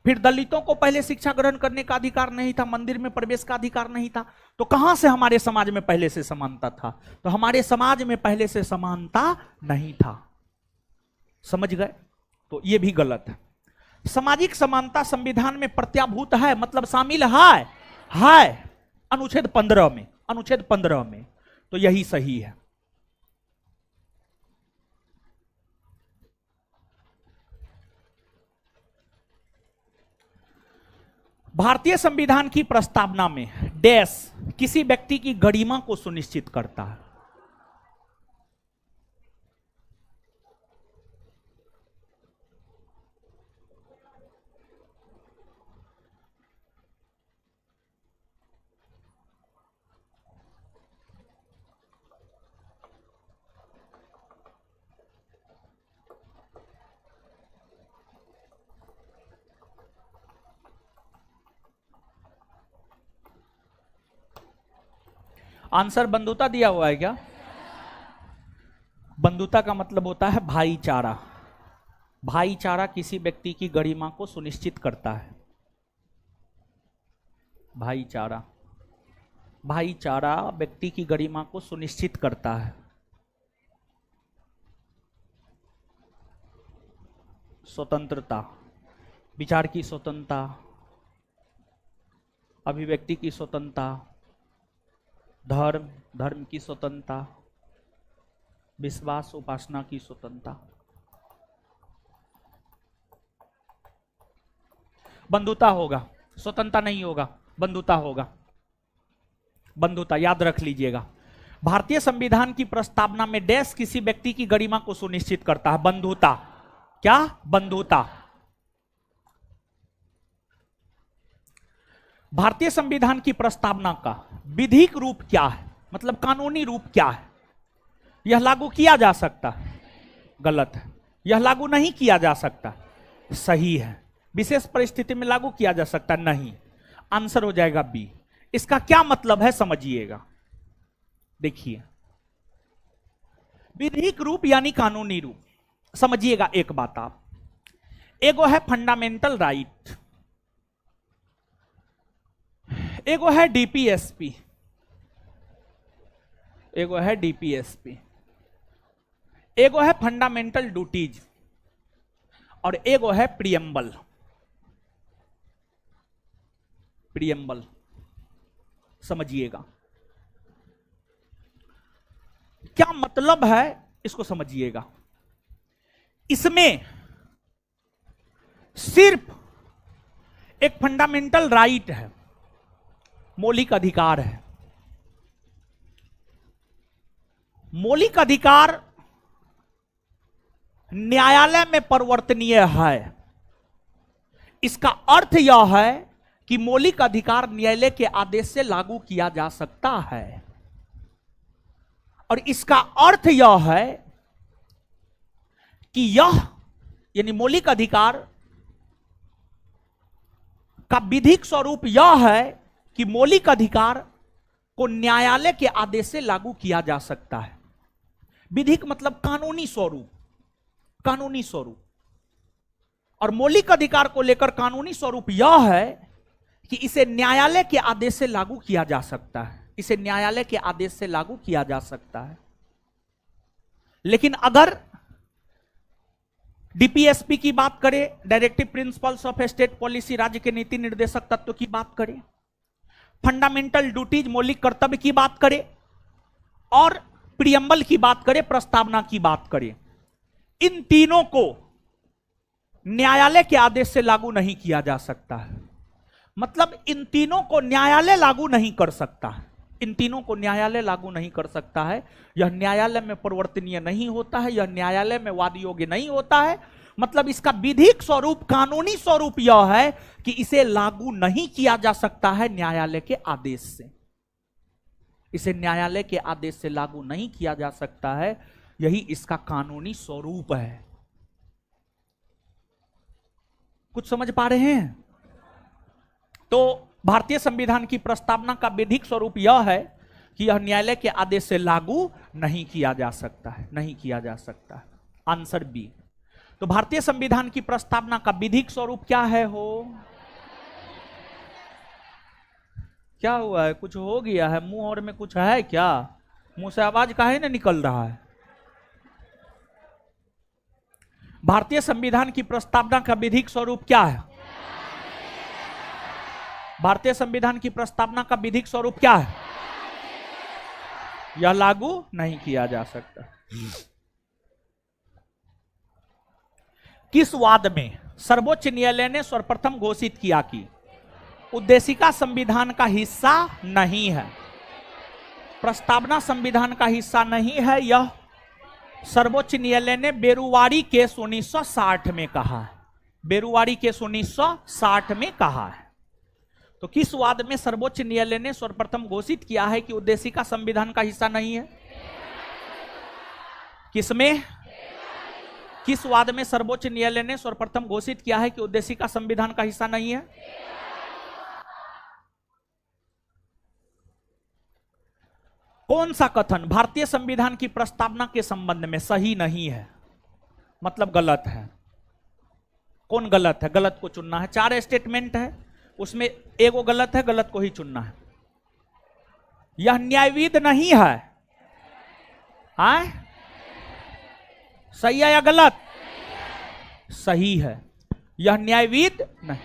फिर दलितों को पहले शिक्षा ग्रहण करने का अधिकार नहीं था, मंदिर में प्रवेश का अधिकार नहीं था। तो कहां से हमारे समाज में पहले से समानता था? तो हमारे समाज में पहले से समानता नहीं था। समझ गए? तो यह भी गलत है। सामाजिक समानता संविधान में प्रत्याभूत है, मतलब शामिल है अनुच्छेद 15 में, अनुच्छेद 15 में। तो यही सही है। भारतीय संविधान की प्रस्तावना में डैश किसी व्यक्ति की गरिमा को सुनिश्चित करता है। आंसर बंधुता दिया हुआ है क्या? बंधुता का मतलब होता है भाईचारा। भाईचारा किसी व्यक्ति की गरिमा को सुनिश्चित करता है। भाईचारा, भाईचारा व्यक्ति की गरिमा को सुनिश्चित करता है। स्वतंत्रता, विचार की स्वतंत्रता, अभिव्यक्ति की स्वतंत्रता, धर्म की स्वतंत्रता, विश्वास उपासना की स्वतंत्रता। बंधुता होगा, स्वतंत्रता नहीं होगा, बंधुता होगा। बंधुता याद रख लीजिएगा। भारतीय संविधान की प्रस्तावना में डैश किसी व्यक्ति की गरिमा को सुनिश्चित करता है। बंधुता। क्या? बंधुता। भारतीय संविधान की प्रस्तावना का विधिक रूप क्या है, मतलब कानूनी रूप क्या है? यह लागू किया जा सकता है? गलत है। यह लागू नहीं किया जा सकता? सही है। विशेष परिस्थिति में लागू किया जा सकता? नहीं। आंसर हो जाएगा बी। इसका क्या मतलब है समझिएगा। देखिए, विधिक रूप यानी कानूनी रूप। समझिएगा एक बात आप, एगो है फंडामेंटल राइट, एगो है डीपीएसपी, एगो है डीपीएसपी, एगो है फंडामेंटल ड्यूटीज और एगो है प्रियम्बल। प्रियम्बल समझिएगा क्या मतलब है, इसको समझिएगा। इसमें सिर्फ एक फंडामेंटल राइट है, मौलिक अधिकार है। मौलिक अधिकार न्यायालय में परिवर्तनीय है। इसका अर्थ यह है कि मौलिक अधिकार न्यायालय के आदेश से लागू किया जा सकता है। और इसका अर्थ यह है कि यह यानी मौलिक अधिकार का विधिक स्वरूप यह है कि मौलिक अधिकार को न्यायालय के आदेश से लागू किया जा सकता है। विधिक मतलब कानूनी स्वरूप, कानूनी स्वरूप। और मौलिक अधिकार को लेकर कानूनी स्वरूप यह है कि इसे न्यायालय के आदेश से लागू किया जा सकता है। इसे न्यायालय के आदेश से लागू किया जा सकता है। लेकिन अगर डीपीएसपी की बात करें, directive principles of state policy, राज्य के नीति निर्देशक तत्व की बात करें, फंडामेंटल ड्यूटीज मौलिक कर्तव्य की बात करें और प्रियम्बल की बात करें, प्रस्तावना की बात करें, इन तीनों को न्यायालय के आदेश से लागू नहीं किया जा सकता है। मतलब इन तीनों को न्यायालय लागू नहीं कर सकता है। इन तीनों को न्यायालय लागू नहीं कर सकता है। यह न्यायालय में परिवर्तनीय नहीं होता है, यह न्यायालय में वाद योग्य नहीं होता है। मतलब इसका विधिक स्वरूप, कानूनी स्वरूप यह है कि इसे लागू नहीं किया जा सकता है न्यायालय के आदेश से। इसे न्यायालय के आदेश से लागू नहीं किया जा सकता है, यही इसका कानूनी स्वरूप है। कुछ समझ पा रहे हैं? तो भारतीय संविधान की प्रस्तावना का विधिक स्वरूप यह है कि यह न्यायालय के आदेश से लागू नहीं किया जा सकता है, नहीं किया जा सकता है। Answer B. तो भारतीय संविधान की प्रस्तावना का विधिक स्वरूप क्या है? हो क्या हुआ है? कुछ हो गया है मुंह और में कुछ है क्या? मुंह से आवाज काहे न निकल रहा है? भारतीय संविधान की प्रस्तावना का विधिक स्वरूप क्या है? भारतीय संविधान की प्रस्तावना का विधिक स्वरूप क्या है? यह लागू नहीं किया जा सकता। किस वाद में सर्वोच्च न्यायालय ने सर्वप्रथम घोषित किया कि उद्देशिका संविधान का हिस्सा नहीं है? प्रस्तावना संविधान का हिस्सा नहीं है, यह सर्वोच्च न्यायालय ने बेरुवारी केस 1960 में कहा है। बेरुवारी केस 1960 में कहा है। तो किस वाद में सर्वोच्च न्यायालय ने सर्वप्रथम घोषित किया है कि उद्देशिका संविधान का हिस्सा नहीं है? किसमें? किस वाद में सर्वोच्च न्यायालय ने सर्वप्रथम घोषित किया है कि उद्देशिका संविधान का हिस्सा नहीं है? कौन सा कथन भारतीय संविधान की प्रस्तावना के संबंध में सही नहीं है, मतलब गलत है? कौन गलत है? गलत को चुनना है। 4 स्टेटमेंट है, उसमें एगो गलत है, गलत को ही चुनना है। यह न्यायविद नहीं है। सही है या गलत? सही है। यह न्यायविद नहीं,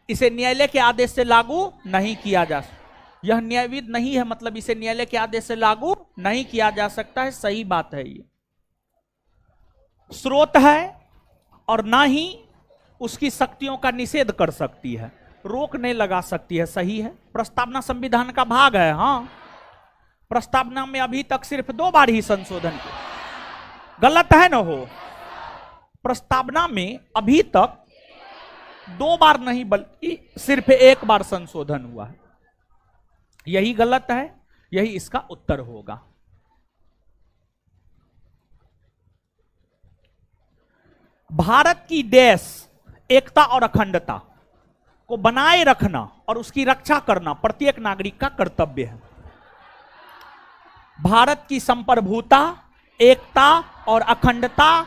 इसे न्यायालय के आदेश से लागू नहीं किया जा सकता। यह न्यायविद नहीं है मतलब इसे न्यायालय के आदेश से लागू नहीं किया जा सकता है। सही बात है। ये स्रोत है और ना ही उसकी शक्तियों का निषेध कर सकती है, रोक नहीं लगा सकती है। सही है। प्रस्तावना संविधान का भाग है। हाँ, प्रस्तावना में अभी तक सिर्फ 2 बार ही संशोधन किया। गलत है ना? हो प्रस्तावना में अभी तक 2 बार नहीं बल्कि सिर्फ 1 बार संशोधन हुआ है। यही गलत है, यही इसका उत्तर होगा। भारत की देश एकता और अखंडता को बनाए रखना और उसकी रक्षा करना प्रत्येक नागरिक का कर्तव्य है। भारत की संप्रभुता, एकता और अखंडता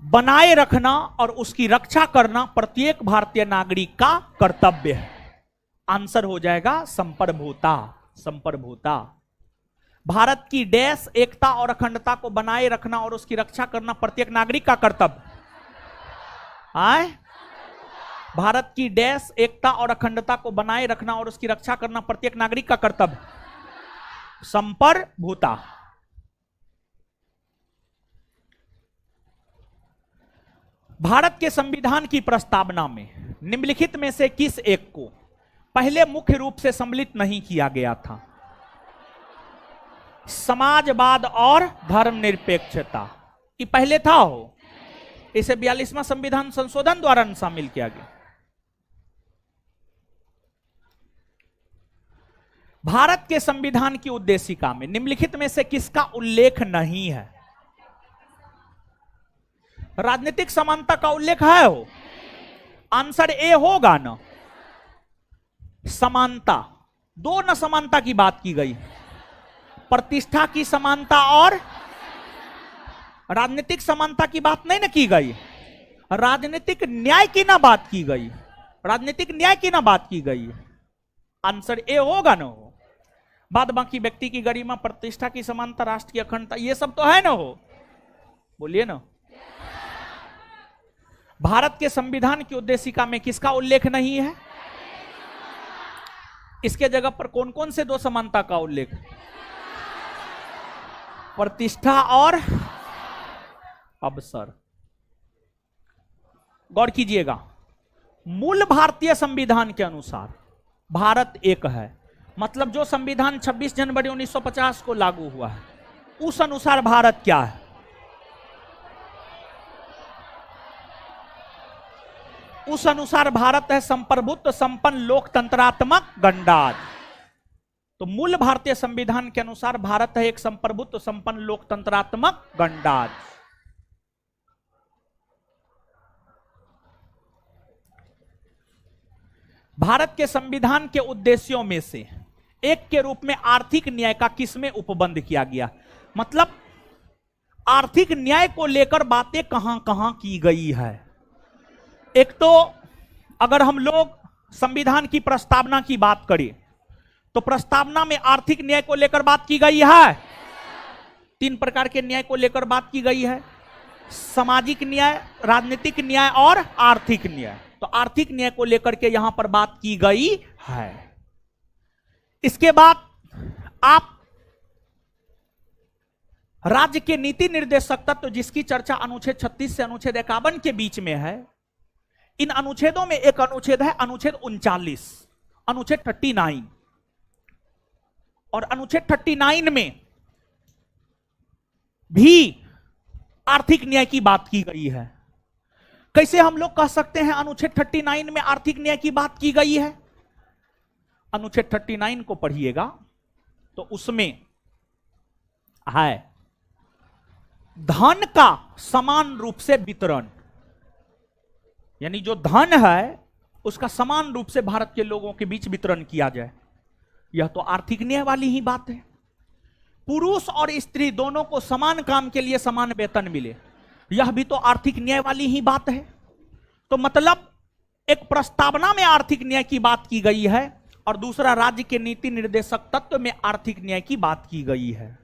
बनाए रखना और उसकी रक्षा करना प्रत्येक भारतीय नागरिक का कर्तव्य है। आंसर हो जाएगा संप्रभुता। संप्रभुता। भारत की देश एकता और अखंडता को बनाए रखना और उसकी रक्षा करना प्रत्येक नागरिक का कर्तव्य। भारत की देश एकता और अखंडता को बनाए रखना और उसकी रक्षा करना प्रत्येक नागरिक का कर्तव्य। संप्रभुता। भारत के संविधान की प्रस्तावना में निम्नलिखित में से किस एक को पहले मुख्य रूप से सम्मिलित नहीं किया गया था? समाजवाद और धर्मनिरपेक्षता। ये पहले था हो, इसे 42वां संविधान संशोधन द्वारा शामिल किया गया। भारत के संविधान की उद्देशिका में निम्नलिखित में से किसका उल्लेख नहीं है? राजनीतिक समानता का उल्लेख है हो? आंसर ए होगा ना। समानता, 2 न समानता की बात की गई, प्रतिष्ठा की समानता और राजनीतिक समानता की बात नहीं ना की गई। राजनीतिक न्याय की ना बात की गई, राजनीतिक न्याय की ना बात की गई। आंसर ए होगा ना। हो बाद बाकी व्यक्ति की गरिमा, प्रतिष्ठा की समानता, राष्ट्र की अखंडता, ये सब तो है ना। हो बोलिए ना। भारत के संविधान की उद्देशिका में किसका उल्लेख नहीं है? इसके जगह पर कौन कौन से 2 समानता का उल्लेख? प्रतिष्ठा और अवसर। गौर कीजिएगा, मूल भारतीय संविधान के अनुसार भारत एक है, मतलब जो संविधान 26 जनवरी 1950 को लागू हुआ है उस अनुसार भारत क्या है? उस अनुसार भारत है संप्रभुत्व संपन्न लोकतंत्रात्मक गणराज्य। तो मूल भारतीय संविधान के अनुसार भारत है एक संप्रभुत्व संपन्न लोकतंत्रात्मक गणराज्य। भारत के संविधान के उद्देश्यों में से एक के रूप में आर्थिक न्याय का किसमें उपबंध किया गया? मतलब आर्थिक न्याय को लेकर बातें कहां कहां की गई है। एक तो अगर हम लोग संविधान की प्रस्तावना की बात करें तो प्रस्तावना में आर्थिक न्याय को लेकर बात की गई है। 3 प्रकार के न्याय को लेकर बात की गई है, सामाजिक न्याय, राजनीतिक न्याय और आर्थिक न्याय। तो आर्थिक न्याय को लेकर के यहां पर बात की गई है। इसके बाद आप राज्य के नीति निर्देशक तत्व जिसकी चर्चा अनुच्छेद 36 से अनुच्छेद 51 के बीच में है, इन अनुच्छेदों में एक अनुच्छेद है अनुच्छेद 39, अनुच्छेद 39, और अनुच्छेद 39 में भी आर्थिक न्याय की बात की गई है। कैसे हम लोग कह सकते हैं अनुच्छेद 39 में आर्थिक न्याय की बात की गई है? अनुच्छेद 39 को पढ़िएगा तो उसमें है धन का समान रूप से वितरण, यानी जो धन है उसका समान रूप से भारत के लोगों के बीच वितरण किया जाए। यह तो आर्थिक न्याय वाली ही बात है। पुरुष और स्त्री दोनों को समान काम के लिए समान वेतन मिले, यह भी तो आर्थिक न्याय वाली ही बात है। तो मतलब एक प्रस्तावना में आर्थिक न्याय की बात की गई है और दूसरा राज्य के नीति निर्देशक तत्व में आर्थिक न्याय की बात की गई है।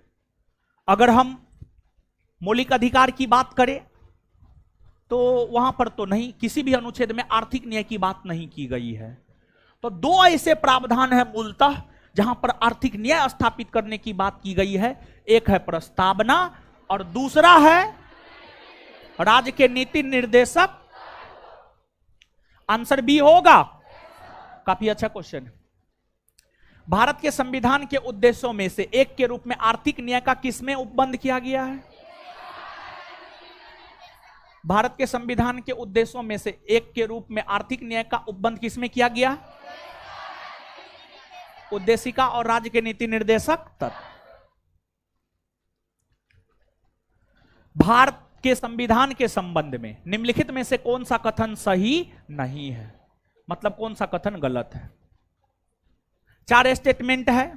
अगर हम मौलिक अधिकार की बात करें तो वहां पर तो नहीं, किसी भी अनुच्छेद में आर्थिक न्याय की बात नहीं की गई है। तो 2 ऐसे प्रावधान है मूलतः जहां पर आर्थिक न्याय स्थापित करने की बात की गई है। एक है प्रस्तावना और दूसरा है राज्य के नीति निर्देशक। आंसर बी होगा। काफी अच्छा क्वेश्चन है। भारत के संविधान के उद्देश्यों में से एक के रूप में आर्थिक न्याय का किसमें उपबंध किया गया है? भारत के संविधान के उद्देश्यों में से एक के रूप में आर्थिक न्याय का उपबंध किसमें किया गया? उद्देशिका और राज्य के नीति निर्देशक तत्व। भारत के संविधान के संबंध में निम्नलिखित में से कौन सा कथन सही नहीं है? मतलब कौन सा कथन गलत है? 4 स्टेटमेंट है,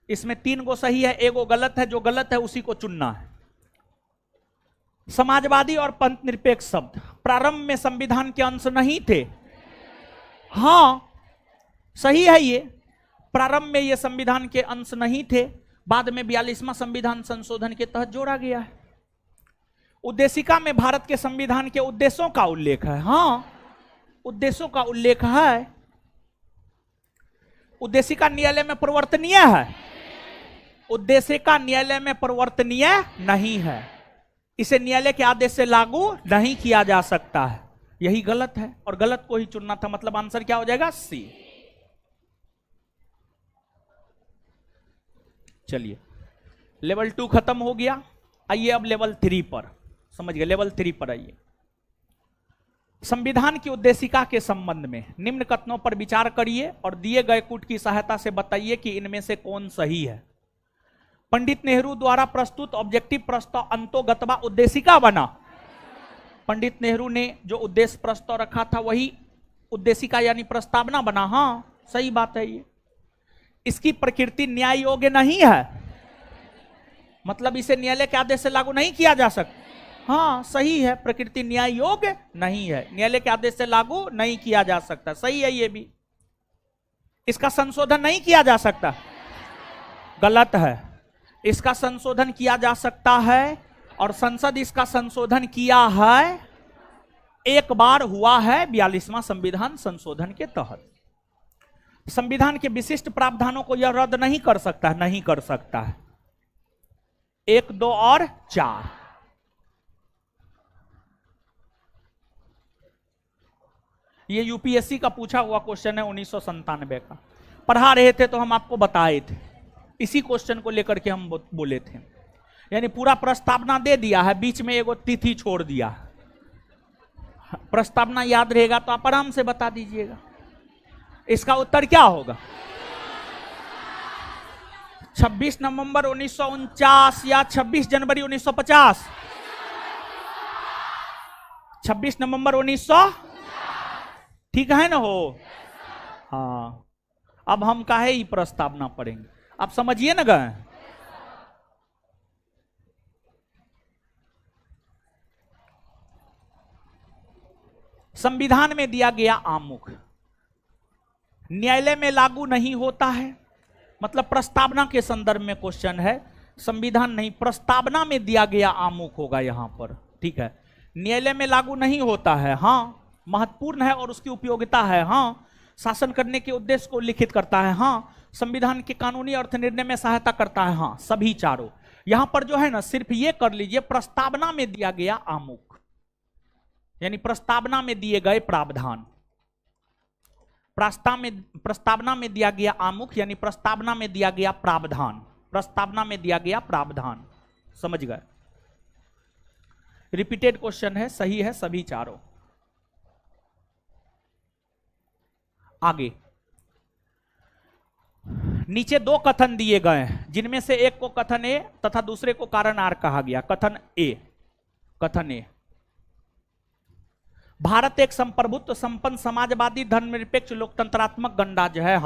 इसमें 3 को सही है, 1 गलत है। जो गलत है उसी को चुनना है। समाजवादी और पंथ निरपेक्ष शब्द प्रारंभ में संविधान के अंश नहीं थे। हां, सही है ये। प्रारंभ में ये संविधान के अंश नहीं थे, बाद में 42वां संविधान संशोधन के तहत जोड़ा गया है। उद्देशिका में भारत के संविधान के उद्देश्यों का उल्लेख है। हां, उद्देश्यों का उल्लेख है। उद्देशिका न्यायालय में परिवर्तनीय है? उद्देशिका न्यायालय में परिवर्तनीय नहीं है। इसे न्यायालय के आदेश से लागू नहीं किया जा सकता है। यही गलत है और गलत को ही चुनना था। मतलब आंसर क्या हो जाएगा? सी। चलिए, लेवल 2 खत्म हो गया। आइए अब लेवल 3 पर। समझ गए? लेवल 3 पर आइए। संविधान की उद्देशिका के संबंध में निम्न कथनों पर विचार करिए और दिए गए कूट की सहायता से बताइए कि इनमें से कौन सही है। पंडित नेहरू द्वारा प्रस्तुत ऑब्जेक्टिव प्रस्ताव अंतोगतवा उद्देशिका बना। पंडित नेहरू ने जो उद्देश्य प्रस्ताव रखा था वही उद्देशिका यानी प्रस्तावना बना। हां, सही बात है ये। इसकी प्रकृति न्याय योग्य नहीं है, मतलब इसे न्यायालय के आदेश से लागू नहीं किया जा सकता। हाँ, सही है, प्रकृति न्याय योग्य नहीं है, न्यायालय के आदेश से लागू नहीं किया जा सकता। सही है ये भी। इसका संशोधन नहीं किया जा सकता, गलत है। इसका संशोधन किया जा सकता है और संसद इसका संशोधन किया है, एक बार हुआ है 42वां संविधान संशोधन के तहत। संविधान के विशिष्ट प्रावधानों को यह रद्द नहीं कर सकता, नहीं कर सकता है। 1, 2 और 4। ये यूपीएससी का पूछा हुआ क्वेश्चन है 1997 का। पढ़ा रहे थे तो हम आपको बताए थे, इसी क्वेश्चन को लेकर के हम बोले थे। यानी पूरा प्रस्तावना दे दिया है, बीच में एगो तिथि छोड़ दिया। प्रस्तावना याद रहेगा तो आप आराम से बता दीजिएगा। इसका उत्तर क्या होगा? 26 नवंबर 1949 या 26 जनवरी 1950? 26 नवंबर 1900, ठीक है ना हो? हाँ, अब हम काहे ही प्रस्तावना पढ़ेंगे, आप समझिए ना गए। संविधान में दिया गया आमुख न्यायालय में लागू नहीं होता है, मतलब प्रस्तावना के संदर्भ में क्वेश्चन है, संविधान नहीं, प्रस्तावना में दिया गया आमुख होगा यहां पर, ठीक है। न्यायालय में लागू नहीं होता है, हाँ, महत्वपूर्ण है और उसकी उपयोगिता है, हाँ, शासन करने के उद्देश्य को उल्लिखित करता है, हाँ, संविधान के कानूनी अर्थ निर्णय में सहायता करता है, हाँ, सभी चारों। यहां पर जो है ना सिर्फ ये कर लीजिए प्रस्तावना में दिया गया आमुख, यानी प्रस्तावना में दिए गए प्रावधान, प्रस्तावना में दिया गया आमुख यानी प्रस्तावना में दिया गया प्रावधान, प्रस्तावना में दिया गया प्रावधान, समझ गए। रिपीटेड क्वेश्चन है, सही है सभी चारों। आगे नीचे दो कथन दिए गए हैं, जिनमें से एक को कथन ए तथा दूसरे को कारण आर कहा गया। कथन ए, भारत एक संप्रभुत्व संपन्न समाजवादी धर्मनिरपेक्ष लोकतंत्रात्मक गणराज्य है,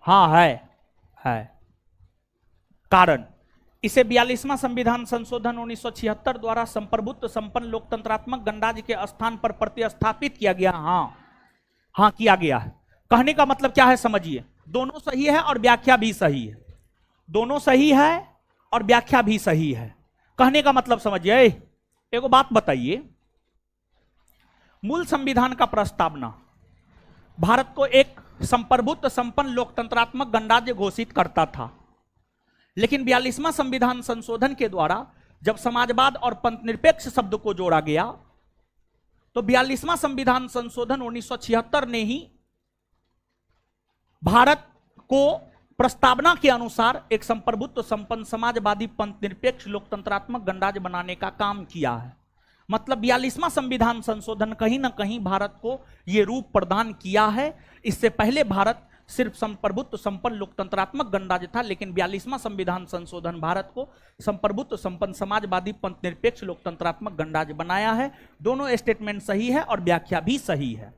हाँ है। कारण, इसे 42वां संविधान संशोधन 1976 द्वारा संप्रभुत्व संपन्न लोकतंत्रात्मक गणराज्य के स्थान पर प्रतिस्थापित किया गया, हाँ किया गया है। कहने का मतलब क्या है समझिए, दोनों सही है और व्याख्या भी सही है, दोनों सही है और व्याख्या भी सही है। कहने का मतलब समझिए, एगो बात बताइए, मूल संविधान का प्रस्तावना भारत को एक संप्रभुत्व संपन्न लोकतंत्रात्मक गणराज्य घोषित करता था, लेकिन 42वां संविधान संशोधन के द्वारा जब समाजवाद और पंथनिरपेक्ष शब्द को जोड़ा गया तो 42वां संविधान संशोधन 1976 ने ही भारत को प्रस्तावना के अनुसार एक संप्रभुत्व संपन्न समाजवादी पंथनिरपेक्ष लोकतंत्रात्मक गणराज्य बनाने का काम किया है। मतलब 42वां संविधान संशोधन कहीं ना कहीं भारत को यह रूप प्रदान किया है। इससे पहले भारत सिर्फ संप्रभुत्व संपन्न लोकतंत्रात्मक गणराज्य था, लेकिन 42वां संविधान संशोधन भारत को संप्रभुत्व संपन्न समाजवादी पंथनिरपेक्ष लोकतंत्रात्मक गणराज्य बनाया है। दोनों स्टेटमेंट सही है और व्याख्या भी सही है।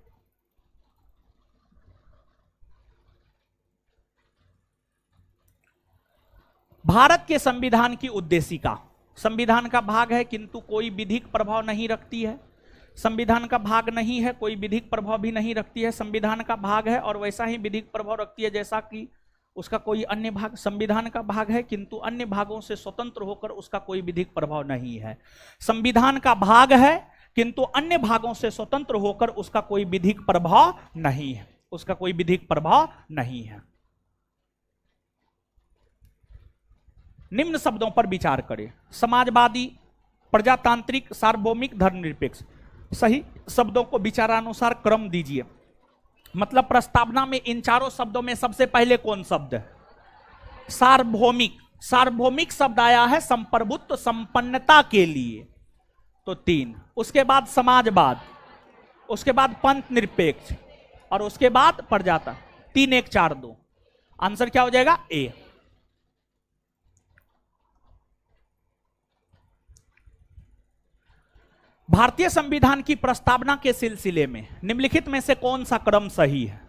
भारत के संविधान की उद्देशिका संविधान का भाग है किंतु कोई विधिक प्रभाव नहीं रखती है। संविधान का भाग नहीं है, कोई विधिक प्रभाव भी नहीं रखती है। संविधान का भाग है और वैसा ही विधिक प्रभाव रखती है जैसा कि उसका कोई अन्य भाग। संविधान का भाग है किंतु अन्य भागों से स्वतंत्र होकर उसका कोई विधिक प्रभाव नहीं है। संविधान का भाग है किंतु अन्य भागों से स्वतंत्र होकर उसका कोई विधिक प्रभाव नहीं है, उसका कोई विधिक प्रभाव नहीं है। निम्न शब्दों पर विचार करें: समाजवादी, प्रजातांत्रिक, सार्वभौमिक, धर्मनिरपेक्ष। सही शब्दों को विचारानुसार क्रम दीजिए। मतलब प्रस्तावना में इन चारों शब्दों में सबसे पहले कौन शब्द है? सार्वभौमिक। सार्वभौमिक शब्द आया है संप्रभुत्व संपन्नता के लिए, तो 3। उसके बाद समाजवाद, उसके बाद पंथ निरपेक्ष और उसके बाद प्रजाता। 3 1 4 2। आंसर क्या हो जाएगा? ए। भारतीय संविधान की प्रस्तावना के सिलसिले में निम्नलिखित में से कौन सा क्रम सही है?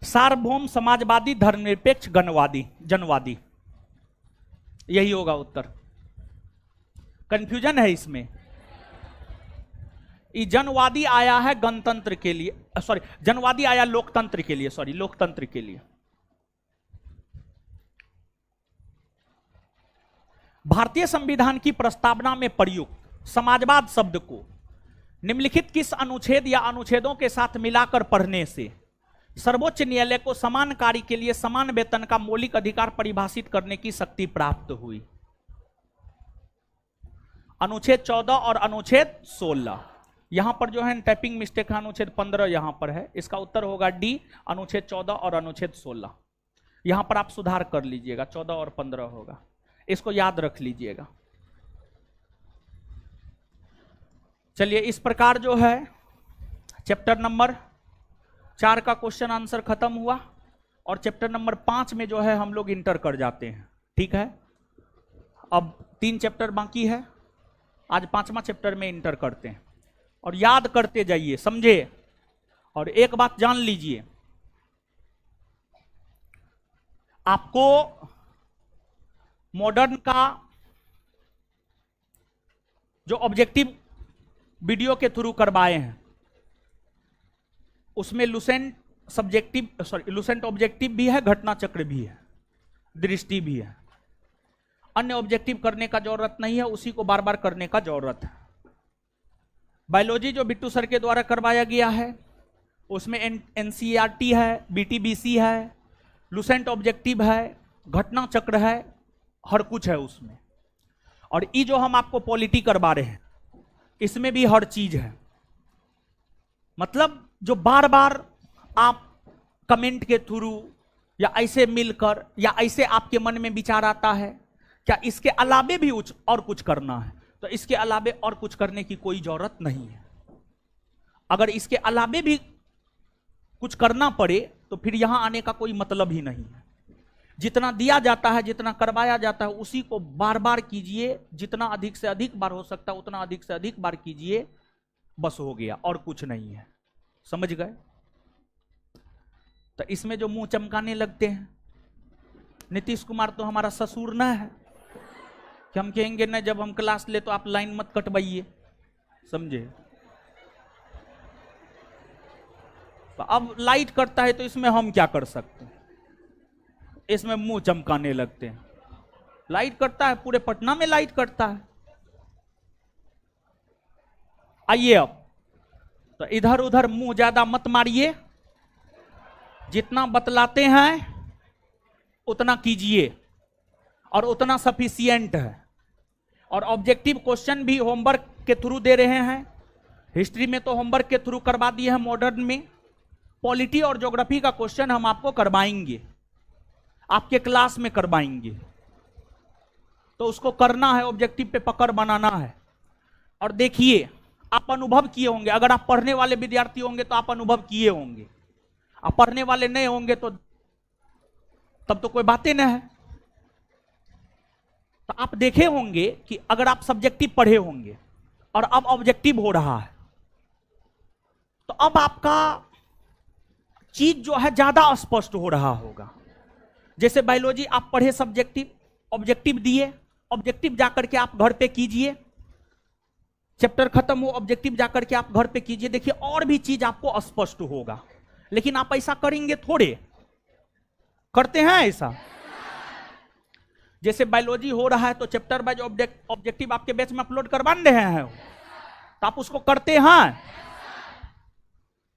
सार्वभौम, समाजवादी, धर्मनिरपेक्ष, गणवादी, जनवादी, यही होगा उत्तर। कंफ्यूजन है इसमें। जनवादी आया है गणतंत्र के लिए, सॉरी, जनवादी आया लोकतंत्र के लिए, सॉरी, लोकतंत्र के लिए। भारतीय संविधान की प्रस्तावना में प्रयुक्त समाजवाद शब्द को निम्नलिखित किस अनुच्छेद या अनुच्छेदों के साथ मिलाकर पढ़ने से सर्वोच्च न्यायालय को समान कार्य के लिए समान वेतन का मौलिक अधिकार परिभाषित करने की शक्ति प्राप्त हुई? अनुच्छेद 14 और अनुच्छेद 16। यहां पर जो है टाइपिंग मिस्टेक है, अनुच्छेद 15 यहां पर है, इसका उत्तर होगा डी, अनुच्छेद 14 और अनुच्छेद 16। यहां पर आप सुधार कर लीजिएगा, 14 और 15 होगा, इसको याद रख लीजिएगा। चलिए, इस प्रकार जो है चैप्टर नंबर 4 का क्वेश्चन आंसर खत्म हुआ। और चैप्टर नंबर 5 में जो है हम लोग इंटर कर जाते हैं। ठीक है, अब 3 चैप्टर बाकी है, आज 5वां चैप्टर में इंटर करते हैं और याद करते जाइए, समझे। और एक बात जान लीजिए, आपको मॉडर्न का जो ऑब्जेक्टिव वीडियो के थ्रू करवाए हैं उसमें लुसेंट ऑब्जेक्टिव भी है, घटना चक्र भी है, दृष्टि भी है। अन्य ऑब्जेक्टिव करने का जरूरत नहीं है, उसी को बार बार करने का जरूरत है। बायोलॉजी जो बिट्टू सर के द्वारा करवाया गया है उसमें एनसीईआरटी है, बीटीबीसी है, लुसेंट ऑब्जेक्टिव है, घटना चक्र है, हर कुछ है उसमें। और ये जो हम आपको पॉलिटी करवा रहे हैं इसमें भी हर चीज है। मतलब जो बार बार आप कमेंट के थ्रू या ऐसे मिलकर या ऐसे आपके मन में विचार आता है क्या इसके अलावे भी और कुछ करना है, तो इसके अलावे और कुछ करने की कोई जरूरत नहीं है। अगर इसके अलावे भी कुछ करना पड़े तो फिर यहां आने का कोई मतलब ही नहीं है। जितना दिया जाता है, जितना करवाया जाता है उसी को बार बार कीजिए, जितना अधिक से अधिक बार हो सकता है उतना अधिक से अधिक बार कीजिए, बस हो गया, और कुछ नहीं है। समझ गए? तो इसमें जो मुंह चमकाने लगते हैं, नीतीश कुमार तो हमारा ससुर न है कि हम कहेंगे न जब हम क्लास ले तो आप लाइन मत कटवाइए, समझे। तो अब लाइट कटता है तो इसमें हम क्या कर सकते हैं, इसमें मुंह चमकाने लगते हैं। लाइट कटता है, पूरे पटना में लाइट कटता है। आइए अब, तो इधर उधर मुंह ज्यादा मत मारिए, जितना बतलाते हैं उतना कीजिए और उतना सफिशिएंट है। और ऑब्जेक्टिव क्वेश्चन भी होमवर्क के थ्रू दे रहे हैं। हिस्ट्री में तो होमवर्क के थ्रू करवा दिए हैं, मॉडर्न में पॉलिटी और ज्योग्राफी का क्वेश्चन हम आपको करवाएंगे, आपके क्लास में करवाएंगे। तो उसको करना है, ऑब्जेक्टिव पे पकड़ बनाना है। और देखिए, आप अनुभव किए होंगे, अगर आप पढ़ने वाले विद्यार्थी होंगे तो आप अनुभव किए होंगे, आप पढ़ने वाले नहीं होंगे तो तब तो कोई बातें न है। तो आप देखे होंगे कि अगर आप सब्जेक्टिव पढ़े होंगे और अब ऑब्जेक्टिव हो रहा है तो अब आपका चीज जो है ज्यादा स्पष्ट हो रहा होगा। जैसे बायोलॉजी आप पढ़े सब्जेक्टिव, ऑब्जेक्टिव दिए, ऑब्जेक्टिव जाकर के आप घर पे कीजिए, चैप्टर खत्म हो, ऑब्जेक्टिव जाकर के आप घर पे कीजिए, देखिए और भी चीज आपको स्पष्ट होगा। लेकिन आप ऐसा करेंगे थोड़े, करते हैं ऐसा। जैसे बायोलॉजी हो रहा है तो चैप्टर बाय ऑब्जेक्टिव आपके बैच में अपलोड करवा रहे हैं, तो आप उसको करते हैं।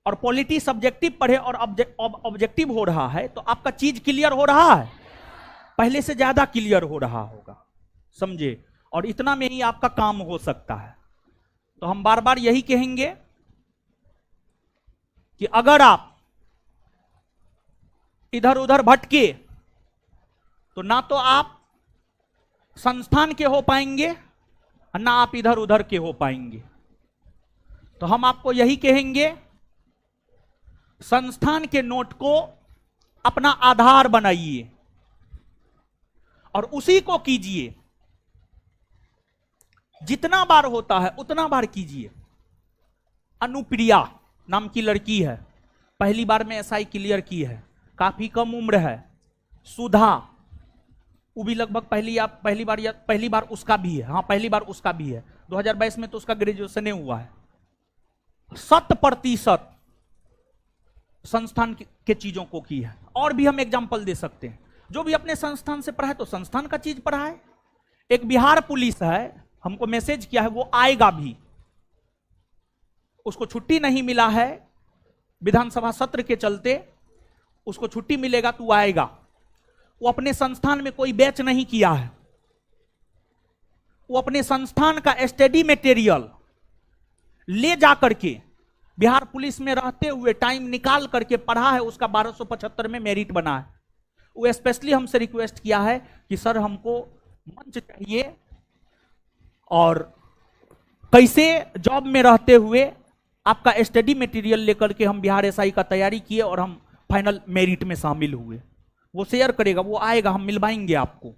और पॉलिटी सब्जेक्टिव पढ़े और ऑब्जेक्टिव हो रहा है तो आपका चीज क्लियर हो रहा है, पहले से ज्यादा क्लियर हो रहा होगा, समझे। और इतना में ही आपका काम हो सकता है। तो हम बार बार यही कहेंगे कि अगर आप इधर उधर भटके तो ना तो आप संस्थान के हो पाएंगे ना आप इधर उधर के हो पाएंगे। तो हम आपको यही कहेंगे, संस्थान के नोट को अपना आधार बनाइए और उसी को कीजिए। जितना बार होता है उतना बार कीजिए। अनुप्रिया नाम की लड़की है, पहली बार में एसआई क्लियर की है, काफी कम उम्र है। सुधा, वो भी लगभग पहली बार उसका भी है, हाँ पहली बार उसका भी है। 2022 में तो उसका ग्रेजुएशन हुआ है। 100% संस्थान के चीजों को की है। और भी हम एग्जांपल दे सकते हैं, जो भी अपने संस्थान से पढ़ा है तो संस्थान का चीज पढ़ा है। एक बिहार पुलिस है, हमको मैसेज किया है, वो आएगा भी, उसको छुट्टी नहीं मिला है विधानसभा सत्र के चलते, उसको छुट्टी मिलेगा तो आएगा। वो अपने संस्थान में कोई बैच नहीं किया है, वो अपने संस्थान का स्टडी मटेरियल ले जाकर के बिहार पुलिस में रहते हुए टाइम निकाल करके पढ़ा है, उसका 1275 में मेरिट बना है। वो स्पेशली हमसे रिक्वेस्ट किया है कि सर हमको मंच चाहिए और कैसे जॉब में रहते हुए आपका स्टडी मटेरियल लेकर के हम बिहार एसआई का तैयारी किए और हम फाइनल मेरिट में शामिल हुए, वो शेयर करेगा, वो आएगा, हम मिलवाएंगे आपको,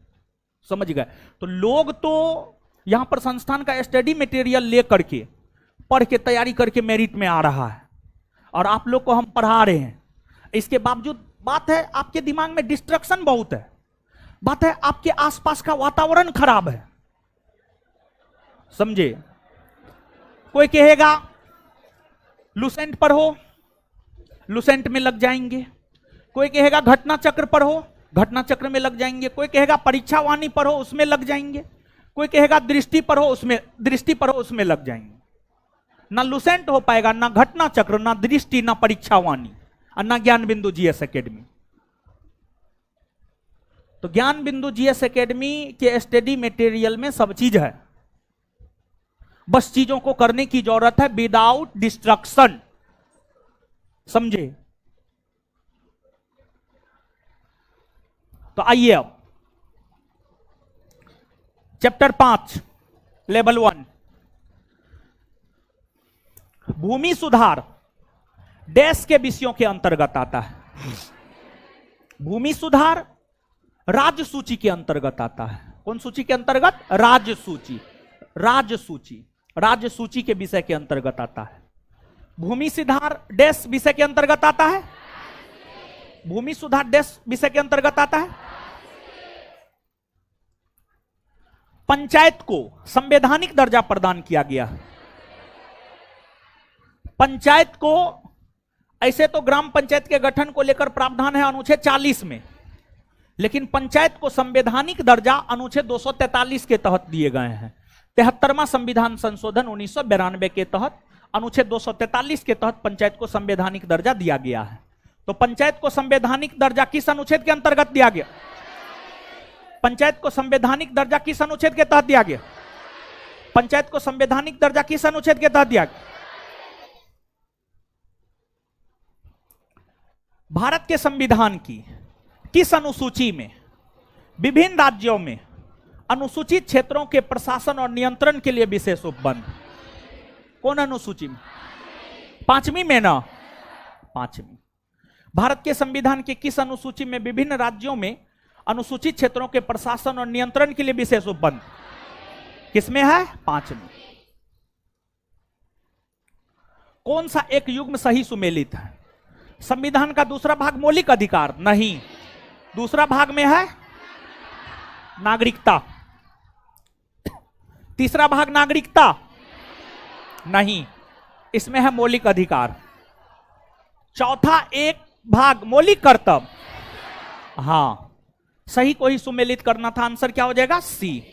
समझ गए। तो लोग तो यहां पर संस्थान का स्टडी मटेरियल ले करके पढ़ के तैयारी करके मेरिट में आ रहा है, और आप लोग को हम पढ़ा रहे हैं। इसके बावजूद बात है आपके दिमाग में डिस्ट्रक्शन बहुत है, बात है आपके आसपास का वातावरण खराब है, समझे। कोई कहेगा लुसेंट पढ़ो, लुसेंट में लग जाएंगे। कोई कहेगा घटना चक्र पढ़ो, घटना चक्र में लग जाएंगे। कोई कहेगा परीक्षा वाणी पढ़ो, उसमें लग जाएंगे। कोई कहेगा दृष्टि पढ़ो, उसमें दृष्टि पढ़ो, उसमें लग जाएंगे। ना लुसेंट हो पाएगा, ना घटना चक्र, ना दृष्टि, ना परीक्षा वाणी, और ना ज्ञान बिंदु जीएस एकेडमी। तो ज्ञान बिंदु जीएस एकेडमी के स्टडी मटेरियल में सब चीज है, बस चीजों को करने की जरूरत है विदाउट डिस्ट्रक्शन, समझे। तो आइए अब चैप्टर 5 लेवल 1, भूमि सुधार डैश के विषयों के अंतर्गत आता है। भूमि सुधार राज्य सूची के अंतर्गत आता है। कौन सूची के अंतर्गत? राज्य सूची। राज्य सूची, राज्य सूची के विषय के अंतर्गत आता है। भूमि सुधार डैश विषय के अंतर्गत आता है। भूमि सुधार डैश विषय के अंतर्गत आता है। पंचायत को संवैधानिक दर्जा प्रदान किया गया। पंचायत को, ऐसे तो ग्राम पंचायत के गठन को लेकर प्रावधान है अनुच्छेद 40 में, लेकिन पंचायत को संवैधानिक दर्जा अनुच्छेद 243 के तहत दिए गए हैं। 73वां संविधान संशोधन 1992 के तहत अनुच्छेद 243 के तहत पंचायत को संवैधानिक दर्जा दिया गया है। तो पंचायत को संवैधानिक दर्जा किस अनुच्छेद के अंतर्गत दिया गया? पंचायत को संवैधानिक दर्जा किस अनुच्छेद के तहत दिया गया? पंचायत को संवैधानिक दर्जा किस अनुच्छेद के तहत दिया गया? भारत के संविधान की किस अनुसूची में विभिन्न राज्यों में अनुसूचित क्षेत्रों के प्रशासन और नियंत्रण के लिए विशेष उपबंध? कौन अनुसूची में? 5वीं में ना? 5वीं। भारत के संविधान के किस अनुसूची में विभिन्न राज्यों में अनुसूचित क्षेत्रों के प्रशासन और नियंत्रण के लिए विशेष उपबंध? किसमें है? 5वीं। कौन सा एक युग्म सही सुमेलित है? संविधान का दूसरा भाग मौलिक अधिकार? नहीं। दूसरा भाग में है नागरिकता। तीसरा भाग नागरिकता? नहीं, इसमें है मौलिक अधिकार। चौथा एक भाग मौलिक कर्तव्य। हां, सही को ही सुमेलित करना था। आंसर क्या हो जाएगा? सी।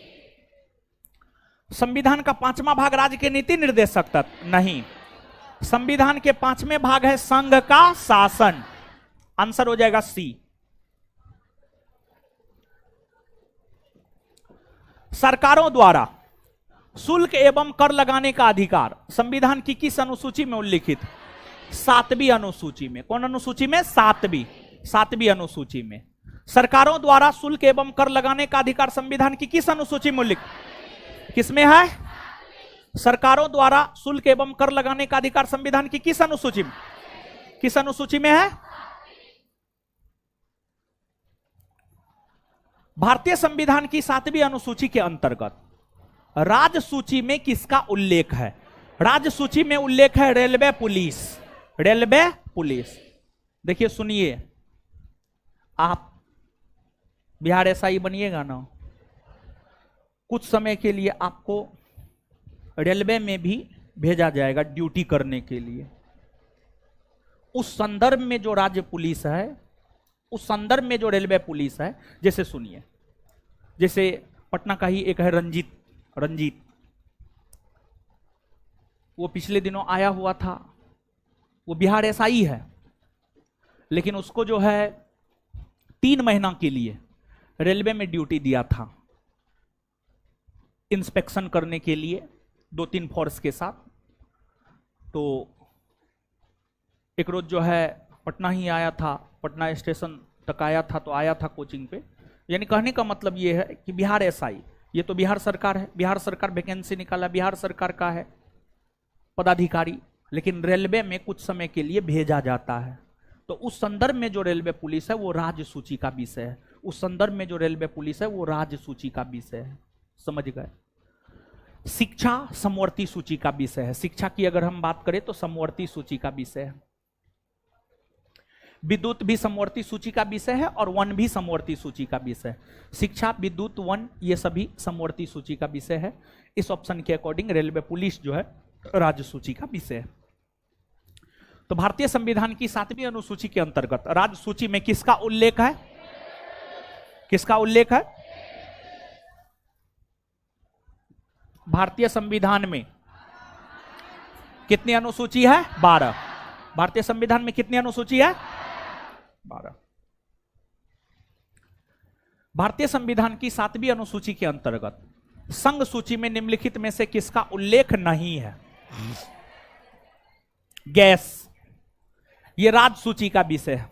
संविधान का 5वां भाग राज्य के नीति निर्देशक तत्व? नहीं। संविधान के 5वें भाग है संघ का शासन। आंसर हो जाएगा सी। सरकारों द्वारा शुल्क एवं कर लगाने का अधिकार संविधान की किस अनुसूची में उल्लिखित? 7वीं अनुसूची में। कौन अनुसूची में? 7वीं अनुसूची में। सरकारों द्वारा शुल्क एवं कर लगाने का अधिकार संविधान की किस अनुसूची में उल्लिखित? किसमें है? सरकारों द्वारा शुल्क एवं कर लगाने का अधिकार संविधान की किस अनुसूची में? किस अनुसूची में है? भारतीय संविधान की 7वीं अनुसूची के अंतर्गत राज्य सूची में किसका उल्लेख है? राज्य सूची में उल्लेख है रेलवे पुलिस। Railway police. देखिए सुनिए, आप बिहार एसआई बनिएगा ना, कुछ समय के लिए आपको रेलवे में भी भेजा जाएगा ड्यूटी करने के लिए। उस संदर्भ में जो राज्य पुलिस है, उस संदर्भ में जो रेलवे पुलिस है, जैसे सुनिए, जैसे पटना का ही एक है रंजीत। वो पिछले दिनों आया हुआ था, वो बिहार एसआई है, लेकिन उसको जो है 3 महीना के लिए रेलवे में ड्यूटी दिया था इंस्पेक्शन करने के लिए 2-3 फोर्स के साथ। तो एक रोज जो है पटना ही आया था, पटना स्टेशन तक आया था, तो आया था कोचिंग पे। यानी कहने का मतलब ये है कि बिहार एसआई, ये तो बिहार सरकार है, बिहार सरकार वैकेंसी निकाला, बिहार सरकार का है पदाधिकारी, लेकिन रेलवे में कुछ समय के लिए भेजा जाता है। तो उस संदर्भ में जो रेलवे पुलिस है वो राज्य सूची का विषय है। उस संदर्भ में जो रेलवे पुलिस है वो राज्य सूची का विषय है। समझ गए? शिक्षा समवर्ती सूची का विषय है। शिक्षा की अगर हम बात करें तो समवर्ती सूची का विषय है। विद्युत भी समवर्ती सूची का विषय है और वन भी समवर्ती सूची का विषय है। शिक्षा, विद्युत, वन ये सभी समवर्ती सूची का विषय है। इस ऑप्शन के अकॉर्डिंग रेलवे पुलिस जो है राज्य सूची का विषय है। तो भारतीय संविधान की 7वीं अनुसूची के अंतर्गत राज्य सूची में किसका उल्लेख है? किसका उल्लेख है? भारतीय संविधान में कितनी अनुसूची है? 12। भारतीय संविधान में कितनी अनुसूची है? 12। भारतीय संविधान की 7वीं अनुसूची के अंतर्गत संघ सूची में निम्नलिखित में से किसका उल्लेख नहीं है? गैस, ये राज्य सूची का विषय है।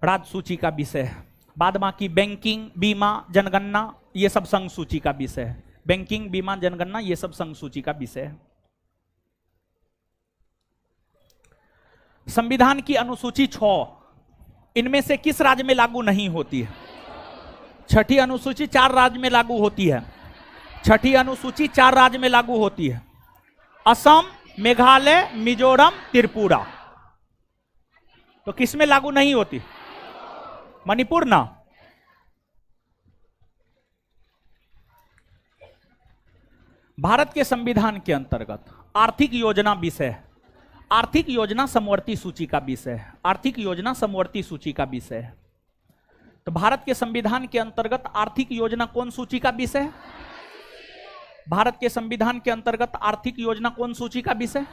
राज्य सूची का विषय है। बाद बाकी बैंकिंग, बीमा, जनगणना ये सब संघ सूची का विषय है। बैंकिंग, बीमा, जनगणना ये सब संघ सूची का विषय है। संविधान की अनुसूची 6 इनमें से किस राज्य में लागू नहीं होती है? छठी अनुसूची 4 राज्य में लागू होती है। छठी अनुसूची 4 राज्य में लागू होती है। असम, मेघालय, मिजोरम, त्रिपुरा। तो किस में लागू नहीं होती? मणिपुर ना। भारत के संविधान के अंतर्गत आर्थिक योजना विषय है। आर्थिक योजना समवर्ती सूची का विषय है। आर्थिक योजना समवर्ती सूची का विषय है। तो भारत के संविधान के अंतर्गत आर्थिक योजना कौन सूची का विषय है? भारत के संविधान के अंतर्गत आर्थिक योजना कौन सूची का विषय?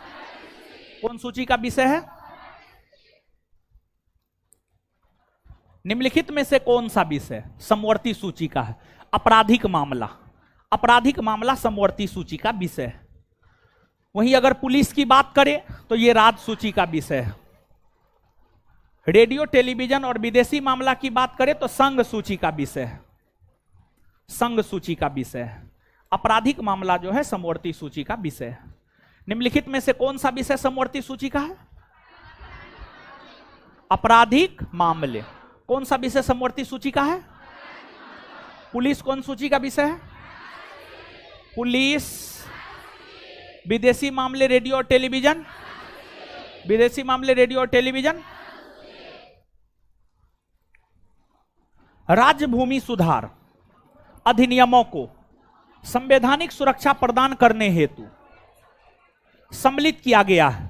कौन सूची का विषय है? निम्नलिखित में से कौन सा विषय समवर्ती सूची का है? आपराधिक मामला। आपराधिक मामला समवर्ती सूची का विषय है। वहीं अगर पुलिस की बात करें तो यह राज्य सूची का विषय है। रेडियो, टेलीविजन और विदेशी मामला की बात करें तो संघ सूची का विषय है। संघ सूची का विषय है। आपराधिक मामला जो है समवर्ती सूची का विषय है। निम्नलिखित में से कौन सा विषय समवर्ती सूची का है? आपराधिक मामले। कौन सा विषय समवर्ती सूची का है? पुलिस कौन सूची का विषय है? पुलिस। विदेशी मामले, रेडियो और टेलीविजन। विदेशी मामले, रेडियो और टेलीविजन। राज्य भूमि सुधार अधिनियमों को संवैधानिक सुरक्षा प्रदान करने हेतु सम्मिलित किया गया है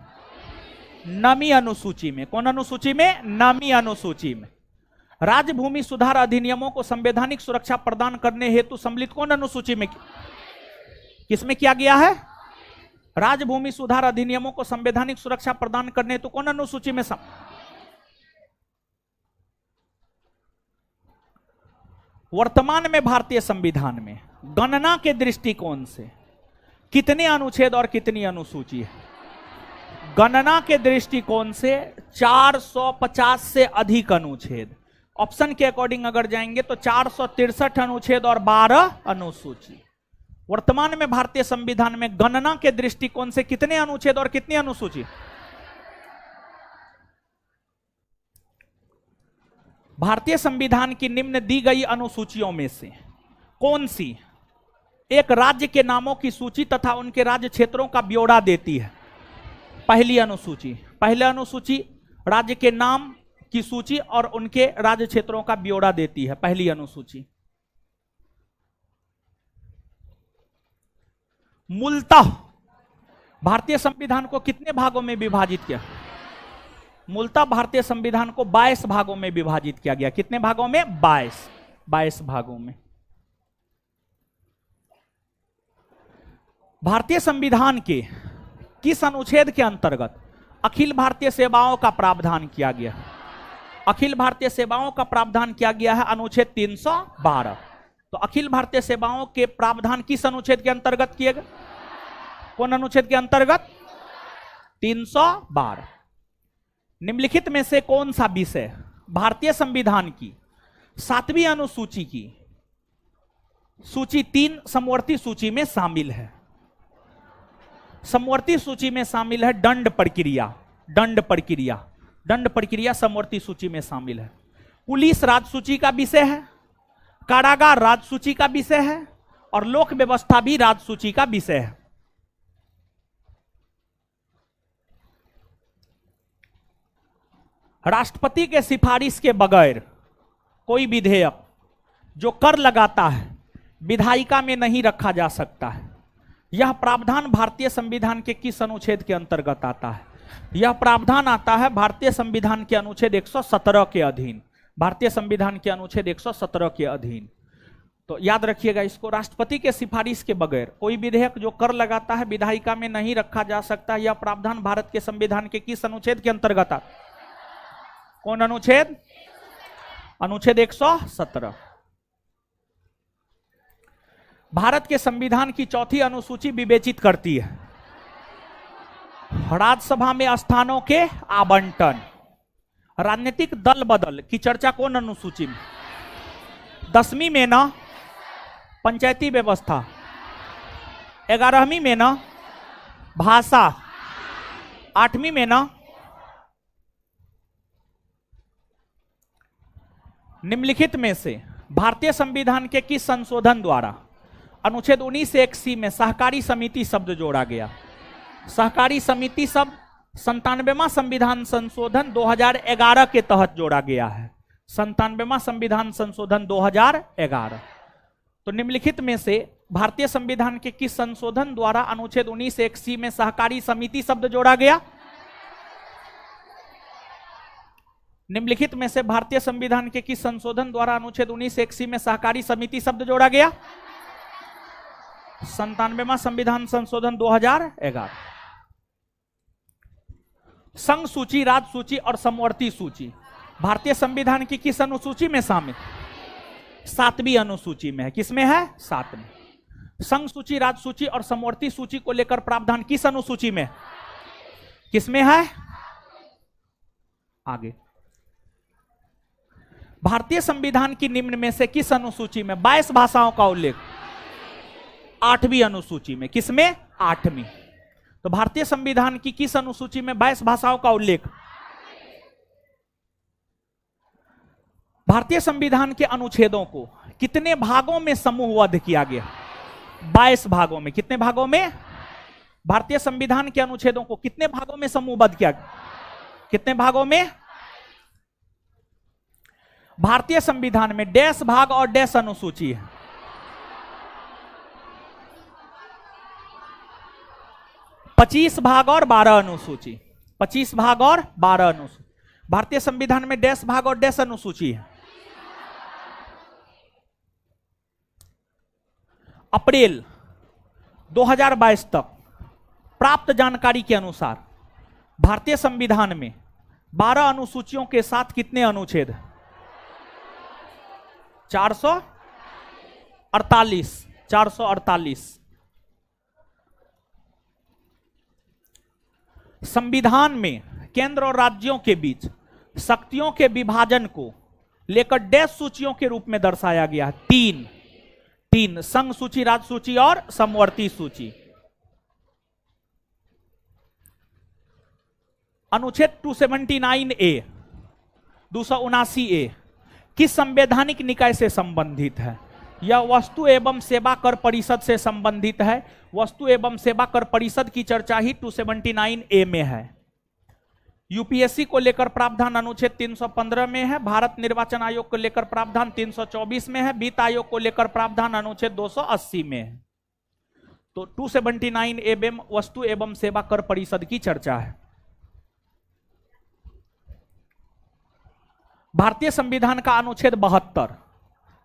9वीं अनुसूची में। कौन अनुसूची में? 9वीं अनुसूची में। राज्य भूमि सुधार अधिनियमों को संवैधानिक सुरक्षा प्रदान करने हेतु सम्मिलित कौन अनुसूची में? किसमें किया गया है? राज्य भूमि सुधार अधिनियमों को संवैधानिक सुरक्षा प्रदान करने हेतु कौन अनुसूची में? वर्तमान में भारतीय संविधान में गणना के दृष्टिकोण से कितने अनुच्छेद और कितनी अनुसूची है? गणना के दृष्टिकोण से 450 से अधिक अनुच्छेद। ऑप्शन के अकॉर्डिंग अगर जाएंगे तो 463 अनुच्छेद और 12 अनुसूची। वर्तमान में भारतीय संविधान में गणना के दृष्टिकोण से कितने अनुच्छेद और कितनी अनुसूची? भारतीय संविधान की निम्न दी गई अनुसूचियों में से कौन सी एक राज्य के नामों की सूची तथा उनके राज्य क्षेत्रों का ब्यौरा देती है? पहली अनुसूची। पहली अनुसूची राज्य के नाम की सूची और उनके राज्य क्षेत्रों का ब्यौरा देती है। पहली अनुसूची। मूलतः भारतीय संविधान को कितने भागों में विभाजित किया? मूलतः भारतीय संविधान को 22 भागों में विभाजित किया गया। कितने भागों में? 22 भागों में। भारतीय संविधान के किस अनुच्छेद के अंतर्गत अखिल भारतीय सेवाओं का प्रावधान किया गया? अखिल भारतीय सेवाओं का प्रावधान किया गया है अनुच्छेद 312। तो अखिल भारतीय सेवाओं के प्रावधान किस अनुच्छेद के अंतर्गत किए गए? कौन अनुच्छेद के अंतर्गत? 312। निम्नलिखित में से कौन सा विषय भारतीय संविधान की 7वीं अनुसूची की सूची 3 समवर्ती सूची में शामिल है? समवर्ती सूची में शामिल है दंड प्रक्रिया, दंड प्रक्रिया, दंड प्रक्रिया समवर्ती सूची में शामिल है। पुलिस राजसूची का विषय है, कारागार राजसूची का विषय है, और लोक व्यवस्था भी राजसूची का विषय है। राष्ट्रपति के सिफारिश के बगैर कोई विधेयक जो कर लगाता है विधायिका में नहीं रखा जा सकता है। यह प्रावधान भारतीय संविधान के किस अनुच्छेद के अंतर्गत आता है? यह प्रावधान आता है भारतीय संविधान के अनुच्छेद 117 के अधीन, भारतीय संविधान के अनुच्छेद 117 के अधीन। तो याद रखिएगा इसको, राष्ट्रपति के सिफारिश के बगैर कोई विधेयक जो कर लगाता है विधायिका में नहीं रखा जा सकता। यह प्रावधान भारत के संविधान के किस अनुच्छेद के अंतर्गत आता? कौन अनुच्छेद? अनुच्छेद 117। भारत के संविधान की चौथी अनुसूची विवेचित करती है राज्यसभा में स्थानों के आवंटन। राजनीतिक दल बदल की चर्चा कौन अनुसूची में? 10वीं में ना पंचायती व्यवस्था, 11वीं में ना भाषा, 8वीं में ना निम्नलिखित में से भारतीय संविधान के किस संशोधन द्वारा अनुच्छेद 19(1)(c) में सहकारी समिति शब्द जोड़ा गया? सहकारी समिति शब्द 97वां संविधान संशोधन 2011 के तहत जोड़ा गया है। 97वां संविधान संशोधन 2011। तो निम्नलिखित में से भारतीय संविधान के किस संशोधन द्वारा अनुच्छेद 19(1)(c) में सहकारी समिति शब्द जोड़ा गया? निम्नलिखित में से भारतीय संविधान के किस संशोधन द्वारा अनुच्छेद 19(1)(c) में सहकारी समिति शब्द जोड़ा गया? 97वां संविधान संशोधन 2011। संघ सूची, राज्य सूची और समवर्ती सूची भारतीय संविधान की किस अनुसूची में शामिल? 7वीं अनुसूची में है। किसमें है? 7वीं। संघ सूची, राज्य सूची और समवर्ती सूची को लेकर प्रावधान किस अनुसूची में? किसमें है? आगे। भारतीय संविधान की निम्न में से किस अनुसूची में 22 भाषाओं का उल्लेख? 8वीं अनुसूची में। किसमें? 8वीं। तो भारतीय संविधान की किस अनुसूची में 22 भाषाओं का उल्लेख? भारतीय संविधान के अनुच्छेदों को कितने भागों में समूहबद्ध किया गया? 22 भागों में। कितने भागों में? भारतीय संविधान के अनुच्छेदों को कितने भागों में समूहबद्ध किया गया? कितने भागों में? भारतीय संविधान में डैश भाग और डैश अनुसूची है? 25 भाग और 12 अनुसूची। 25 भाग और 12 अनुसूची। भारतीय संविधान में डैश भाग और डैश अनुसूची है। अप्रैल 2022 तक प्राप्त जानकारी के अनुसार भारतीय संविधान में 12 अनुसूचियों के साथ कितने अनुच्छेद? 448। 448। संविधान में केंद्र और राज्यों के बीच शक्तियों के विभाजन को लेकर डैश सूचियों के रूप में दर्शाया गया है। 3 संघ सूची, राज्य सूची और समवर्ती सूची। अनुच्छेद 279A 279A किस संवैधानिक निकाय से संबंधित है? यह वस्तु एवं सेवा कर परिषद से संबंधित है। वस्तु एवं सेवा कर परिषद की चर्चा ही 279A में है। यूपीएससी को लेकर प्रावधान अनुच्छेद 315 में है। भारत निर्वाचन आयोग को लेकर प्रावधान 324 में है। वित्त आयोग को लेकर प्रावधान अनुच्छेद 280 में है। तो 279A में वस्तु एवं सेवा कर परिषद की चर्चा है। भारतीय संविधान का अनुच्छेद 72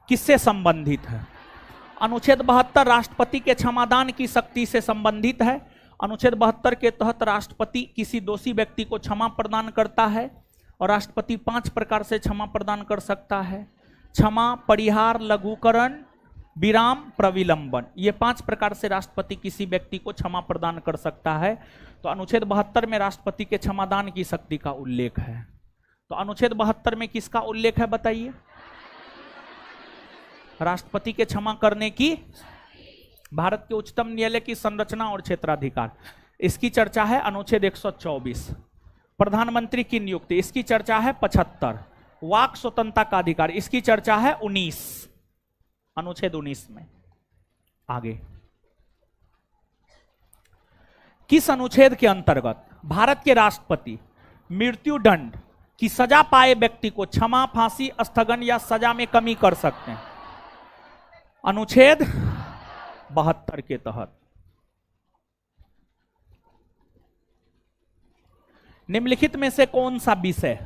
किससे संबंधित है? अनुच्छेद 72 राष्ट्रपति के क्षमादान की शक्ति से संबंधित है। अनुच्छेद 72 के तहत राष्ट्रपति किसी दोषी व्यक्ति को क्षमा प्रदान करता है और राष्ट्रपति 5 प्रकार से क्षमा प्रदान कर सकता है। क्षमा, परिहार, लघुकरण, विराम, प्रविलंबन। ये 5 प्रकार से राष्ट्रपति किसी व्यक्ति को क्षमा प्रदान कर सकता है। तो अनुच्छेद 72 में राष्ट्रपति के क्षमादान की शक्ति का उल्लेख है। तो अनुच्छेद 72 में किसका उल्लेख है बताइए? राष्ट्रपति के क्षमा करने की। भारत के उच्चतम न्यायालय की संरचना और क्षेत्राधिकार। इसकी चर्चा है अनुच्छेद 124। प्रधानमंत्री की नियुक्ति, इसकी चर्चा है 75। वाक स्वतंत्रता का अधिकार, इसकी चर्चा है 19, अनुच्छेद 19 में। आगे किस अनुच्छेद के अंतर्गत भारत के राष्ट्रपति मृत्युदंड की सजा पाए व्यक्ति को क्षमा, फांसी, स्थगन या सजा में कमी कर सकते हैं? अनुच्छेद 72 के तहत। निम्नलिखित में से कौन सा विषय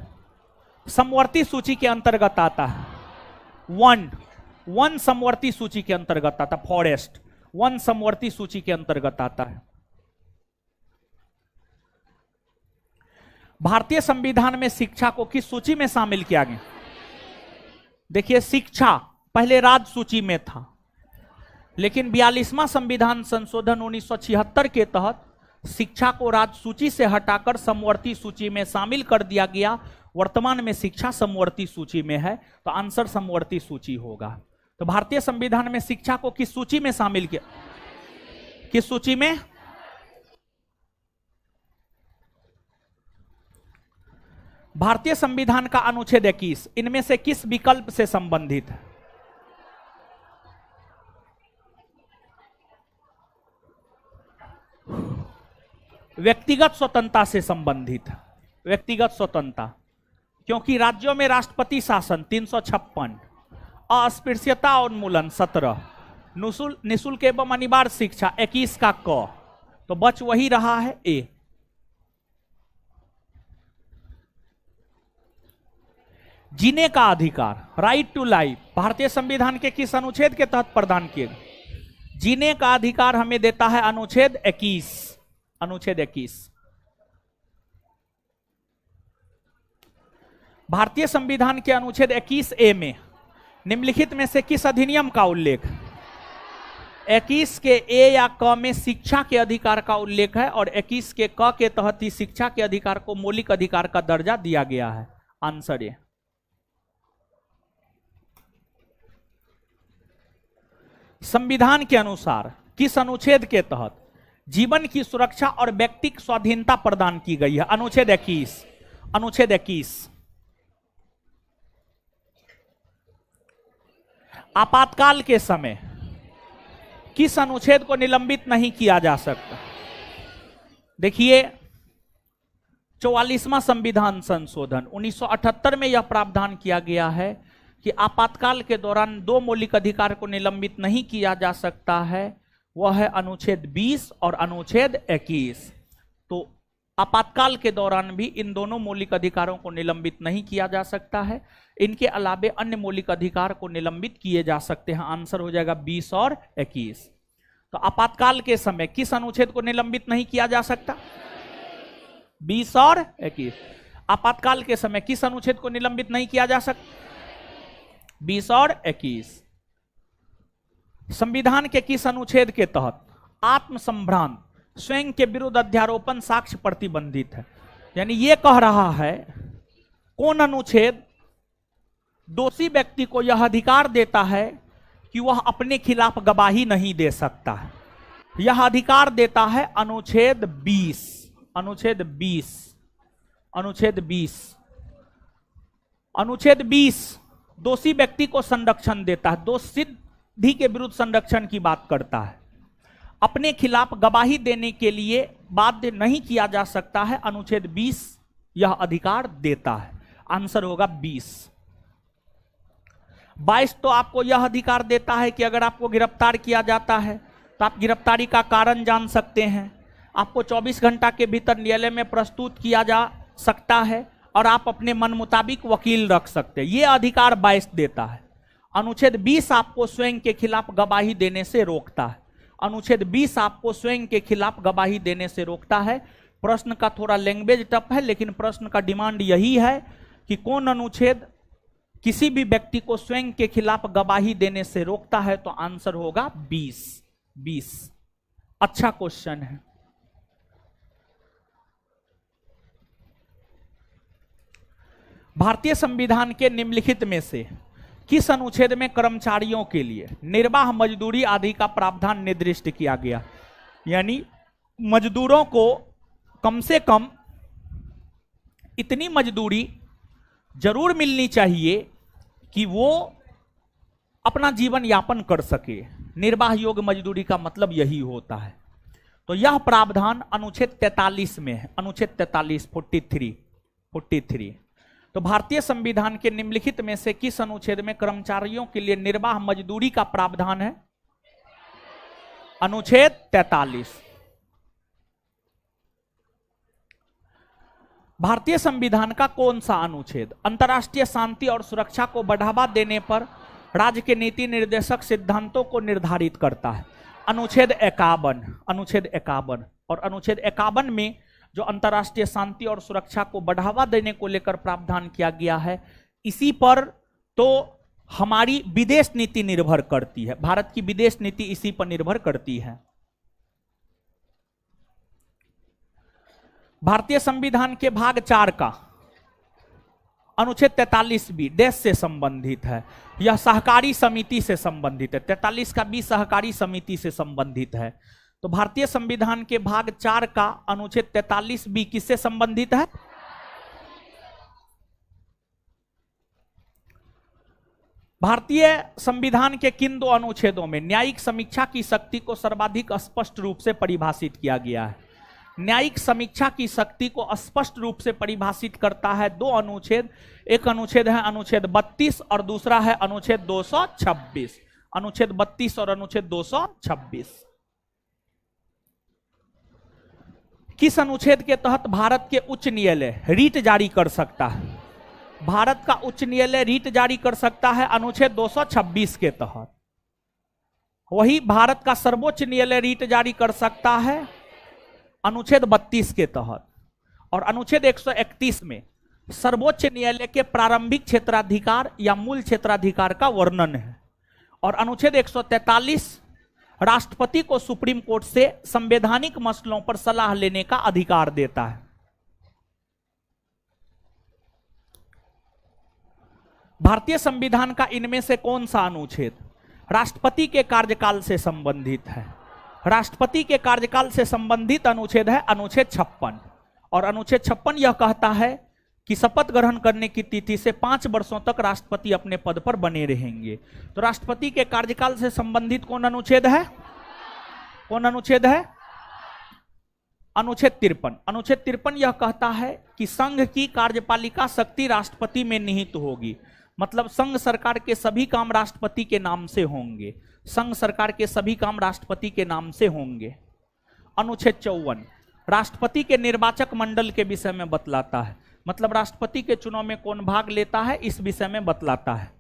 समवर्ती सूची के अंतर्गत आता है? वन समवर्ती सूची के अंतर्गत आता, फॉरेस्ट वन समवर्ती सूची के अंतर्गत आता है। भारतीय संविधान में शिक्षा को किस सूची में शामिल किया गया? देखिए, शिक्षा पहले राज्य सूची में था, लेकिन 42वां संविधान संशोधन 1976 के तहत शिक्षा को राज्य सूची से हटाकर समवर्ती सूची में शामिल कर दिया गया। वर्तमान में शिक्षा समवर्ती सूची में है, तो आंसर समवर्ती सूची होगा। तो भारतीय संविधान में शिक्षा को किस सूची में शामिल किया? किस सूची में? भारतीय संविधान का अनुच्छेद 21 इनमें से किस विकल्प से संबंधित है? व्यक्तिगत स्वतंत्रता से संबंधित है। व्यक्तिगत स्वतंत्रता, क्योंकि राज्यों में राष्ट्रपति शासन 356, अस्पृश्यता उन्मूलन 17, निःशुल्क एवं अनिवार्य शिक्षा 21 का क, तो बच वही रहा है ए। जीने का अधिकार, राइट टू लाइफ, भारतीय संविधान के किस अनुच्छेद के तहत प्रदान किए गए? जीने का अधिकार हमें देता है अनुच्छेद 21। अनुच्छेद 21। भारतीय संविधान के अनुच्छेद 21A में निम्नलिखित में से किस अधिनियम का उल्लेख? 21 के ए या क में शिक्षा के अधिकार का उल्लेख है, और 21 के क के तहत ही शिक्षा के अधिकार को मौलिक अधिकार का दर्जा दिया गया है। आंसर ये। संविधान के अनुसार किस अनुच्छेद के तहत जीवन की सुरक्षा और व्यक्तिगत स्वाधीनता प्रदान की गई है? अनुच्छेद 21। अनुच्छेद 21। आपातकाल के समय किस अनुच्छेद को निलंबित नहीं किया जा सकता? देखिए, 44वां संविधान संशोधन 1978 में यह प्रावधान किया गया है कि आपातकाल के दौरान दो मौलिक अधिकार को निलंबित नहीं किया जा सकता है, वह है अनुच्छेद 20 और अनुच्छेद 21। तो आपातकाल के दौरान भी इन दोनों मौलिक अधिकारों को निलंबित नहीं किया जा सकता है। इनके अलावे अन्य मौलिक अधिकार को निलंबित किए जा सकते हैं। आंसर हो जाएगा 20 और 21। तो आपातकाल के समय किस अनुच्छेद को निलंबित नहीं किया जा सकता? 20 और 21। आपातकाल के समय किस अनुच्छेद को निलंबित नहीं किया जा सकता? 20 और 21। संविधान के किस अनुच्छेद के तहत आत्मसंभ्रांत, स्वयं के विरुद्ध अध्यारोपण, साक्ष्य प्रतिबंधित है? यानी यह कह रहा है, कौन अनुच्छेद दोषी व्यक्ति को यह अधिकार देता है कि वह अपने खिलाफ गवाही नहीं दे सकता है? यह अधिकार देता है अनुच्छेद 20। अनुच्छेद 20। अनुच्छेद 20। अनुच्छेद 20 दोषी व्यक्ति को संरक्षण देता है, दोषसिद्धि के विरुद्ध संरक्षण की बात करता है। अपने खिलाफ गवाही देने के लिए बाध्य नहीं किया जा सकता है, अनुच्छेद 20 यह अधिकार देता है। आंसर होगा 20। 22 तो आपको यह अधिकार देता है कि अगर आपको गिरफ्तार किया जाता है तो आप गिरफ्तारी का कारण जान सकते हैं, आपको 24 घंटा के भीतर न्यायालय में प्रस्तुत किया जा सकता है और आप अपने मन मुताबिक वकील रख सकते हैं। यह अधिकार 22 देता है। अनुच्छेद 20 आपको स्वयं के खिलाफ गवाही देने से रोकता है। अनुच्छेद 20 आपको स्वयं के खिलाफ गवाही देने से रोकता है। प्रश्न का थोड़ा लैंग्वेज टफ है, लेकिन प्रश्न का डिमांड यही है कि कौन अनुच्छेद किसी भी व्यक्ति को स्वयं के खिलाफ गवाही देने से रोकता है, तो आंसर होगा 20। 20 अच्छा क्वेश्चन है। भारतीय संविधान के निम्नलिखित में से किस अनुच्छेद में कर्मचारियों के लिए निर्वाह, मजदूरी आदि का प्रावधान निर्दिष्ट किया गया? यानी मजदूरों को कम से कम इतनी मजदूरी जरूर मिलनी चाहिए कि वो अपना जीवन यापन कर सके। निर्वाह योग्य मजदूरी का मतलब यही होता है। तो यह प्रावधान अनुच्छेद 43 में है, अनुच्छेद 43 43। तो भारतीय संविधान के निम्नलिखित में से किस अनुच्छेद में कर्मचारियों के लिए निर्वाह मजदूरी का प्रावधान है? अनुच्छेद 43। भारतीय संविधान का कौन सा अनुच्छेद अंतर्राष्ट्रीय शांति और सुरक्षा को बढ़ावा देने पर राज्य के नीति निर्देशक सिद्धांतों को निर्धारित करता है? अनुच्छेद 51। अनुच्छेद 51 और अनुच्छेद 51 में जो अंतर्राष्ट्रीय शांति और सुरक्षा को बढ़ावा देने को लेकर प्रावधान किया गया है, इसी पर तो हमारी विदेश नीति निर्भर करती है। भारत की विदेश नीति इसी पर निर्भर करती है। भारतीय संविधान के भाग 4 का अनुच्छेद 43 बी देश से संबंधित है। यह सहकारी समिति से संबंधित है। 43 का बी सहकारी समिति से संबंधित है। तो भारतीय संविधान के भाग 4 का अनुच्छेद 43 बी किससे संबंधित है? भारतीय संविधान के किन दो अनुच्छेदों में न्यायिक समीक्षा की शक्ति को सर्वाधिक स्पष्ट रूप से परिभाषित किया गया है? न्यायिक समीक्षा की शक्ति को स्पष्ट रूप से परिभाषित करता है दो अनुच्छेद। एक अनुच्छेद है अनुच्छेद 32 और दूसरा है अनुच्छेद 226। अनुच्छेद 32 और अनुच्छेद 226। किस अनुच्छेद के तहत भारत के उच्च न्यायालय रीट जारी कर सकता है? भारत का उच्च न्यायालय रीट जारी कर सकता है अनुच्छेद 226 के तहत। वही भारत का सर्वोच्च न्यायालय रीट जारी कर सकता है अनुच्छेद 32 के तहत। और अनुच्छेद 131 में सर्वोच्च न्यायालय के प्रारंभिक क्षेत्राधिकार या मूल क्षेत्राधिकार का वर्णन है। और अनुच्छेद 143 राष्ट्रपति को सुप्रीम कोर्ट से संवैधानिक मसलों पर सलाह लेने का अधिकार देता है। भारतीय संविधान का इनमें से कौन सा अनुच्छेद राष्ट्रपति के कार्यकाल से संबंधित है? राष्ट्रपति के कार्यकाल से संबंधित अनुच्छेद है अनुच्छेद 56। और अनुच्छेद 56 यह कहता है कि शपथ ग्रहण करने की तिथि से 5 वर्षों तक राष्ट्रपति अपने पद पर बने रहेंगे। तो राष्ट्रपति के कार्यकाल से संबंधित कौन अनुच्छेद है? कौन अनुच्छेद है? अनुच्छेद 53। अनुच्छेद 53 यह कहता है कि संघ की कार्यपालिका शक्ति राष्ट्रपति में निहित होगी। मतलब संघ सरकार के सभी काम राष्ट्रपति के नाम से होंगे। संघ सरकार के सभी काम राष्ट्रपति के नाम से होंगे। अनुच्छेद 54 राष्ट्रपति के निर्वाचक मंडल के विषय में बतलाता है। मतलब राष्ट्रपति के चुनाव में कौन भाग लेता है इस विषय में बतलाता है।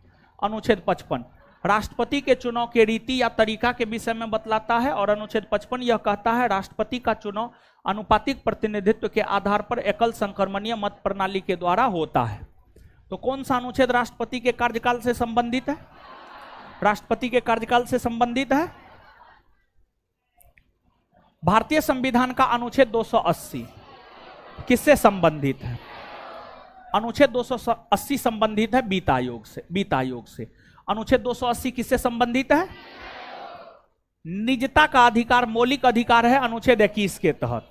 अनुच्छेद 55 राष्ट्रपति के चुनाव के रीति या तरीका के विषय में बतलाता है। और अनुच्छेद 55 यह कहता है राष्ट्रपति का चुनाव अनुपातिक प्रतिनिधित्व के आधार पर एकल संक्रमणीय मत प्रणाली के द्वारा होता है। तो कौन सा अनुच्छेद राष्ट्रपति के कार्यकाल से संबंधित है? राष्ट्रपति के कार्यकाल से संबंधित है। भारतीय संविधान का अनुच्छेद 280 किससे संबंधित है? अनुच्छेद 280 संबंधित है वित्त आयोग से। वित्त आयोग से अनुच्छेद 280 किससे संबंधित है? निजता का अधिकार मौलिक अधिकार है अनुच्छेद 21 के तहत।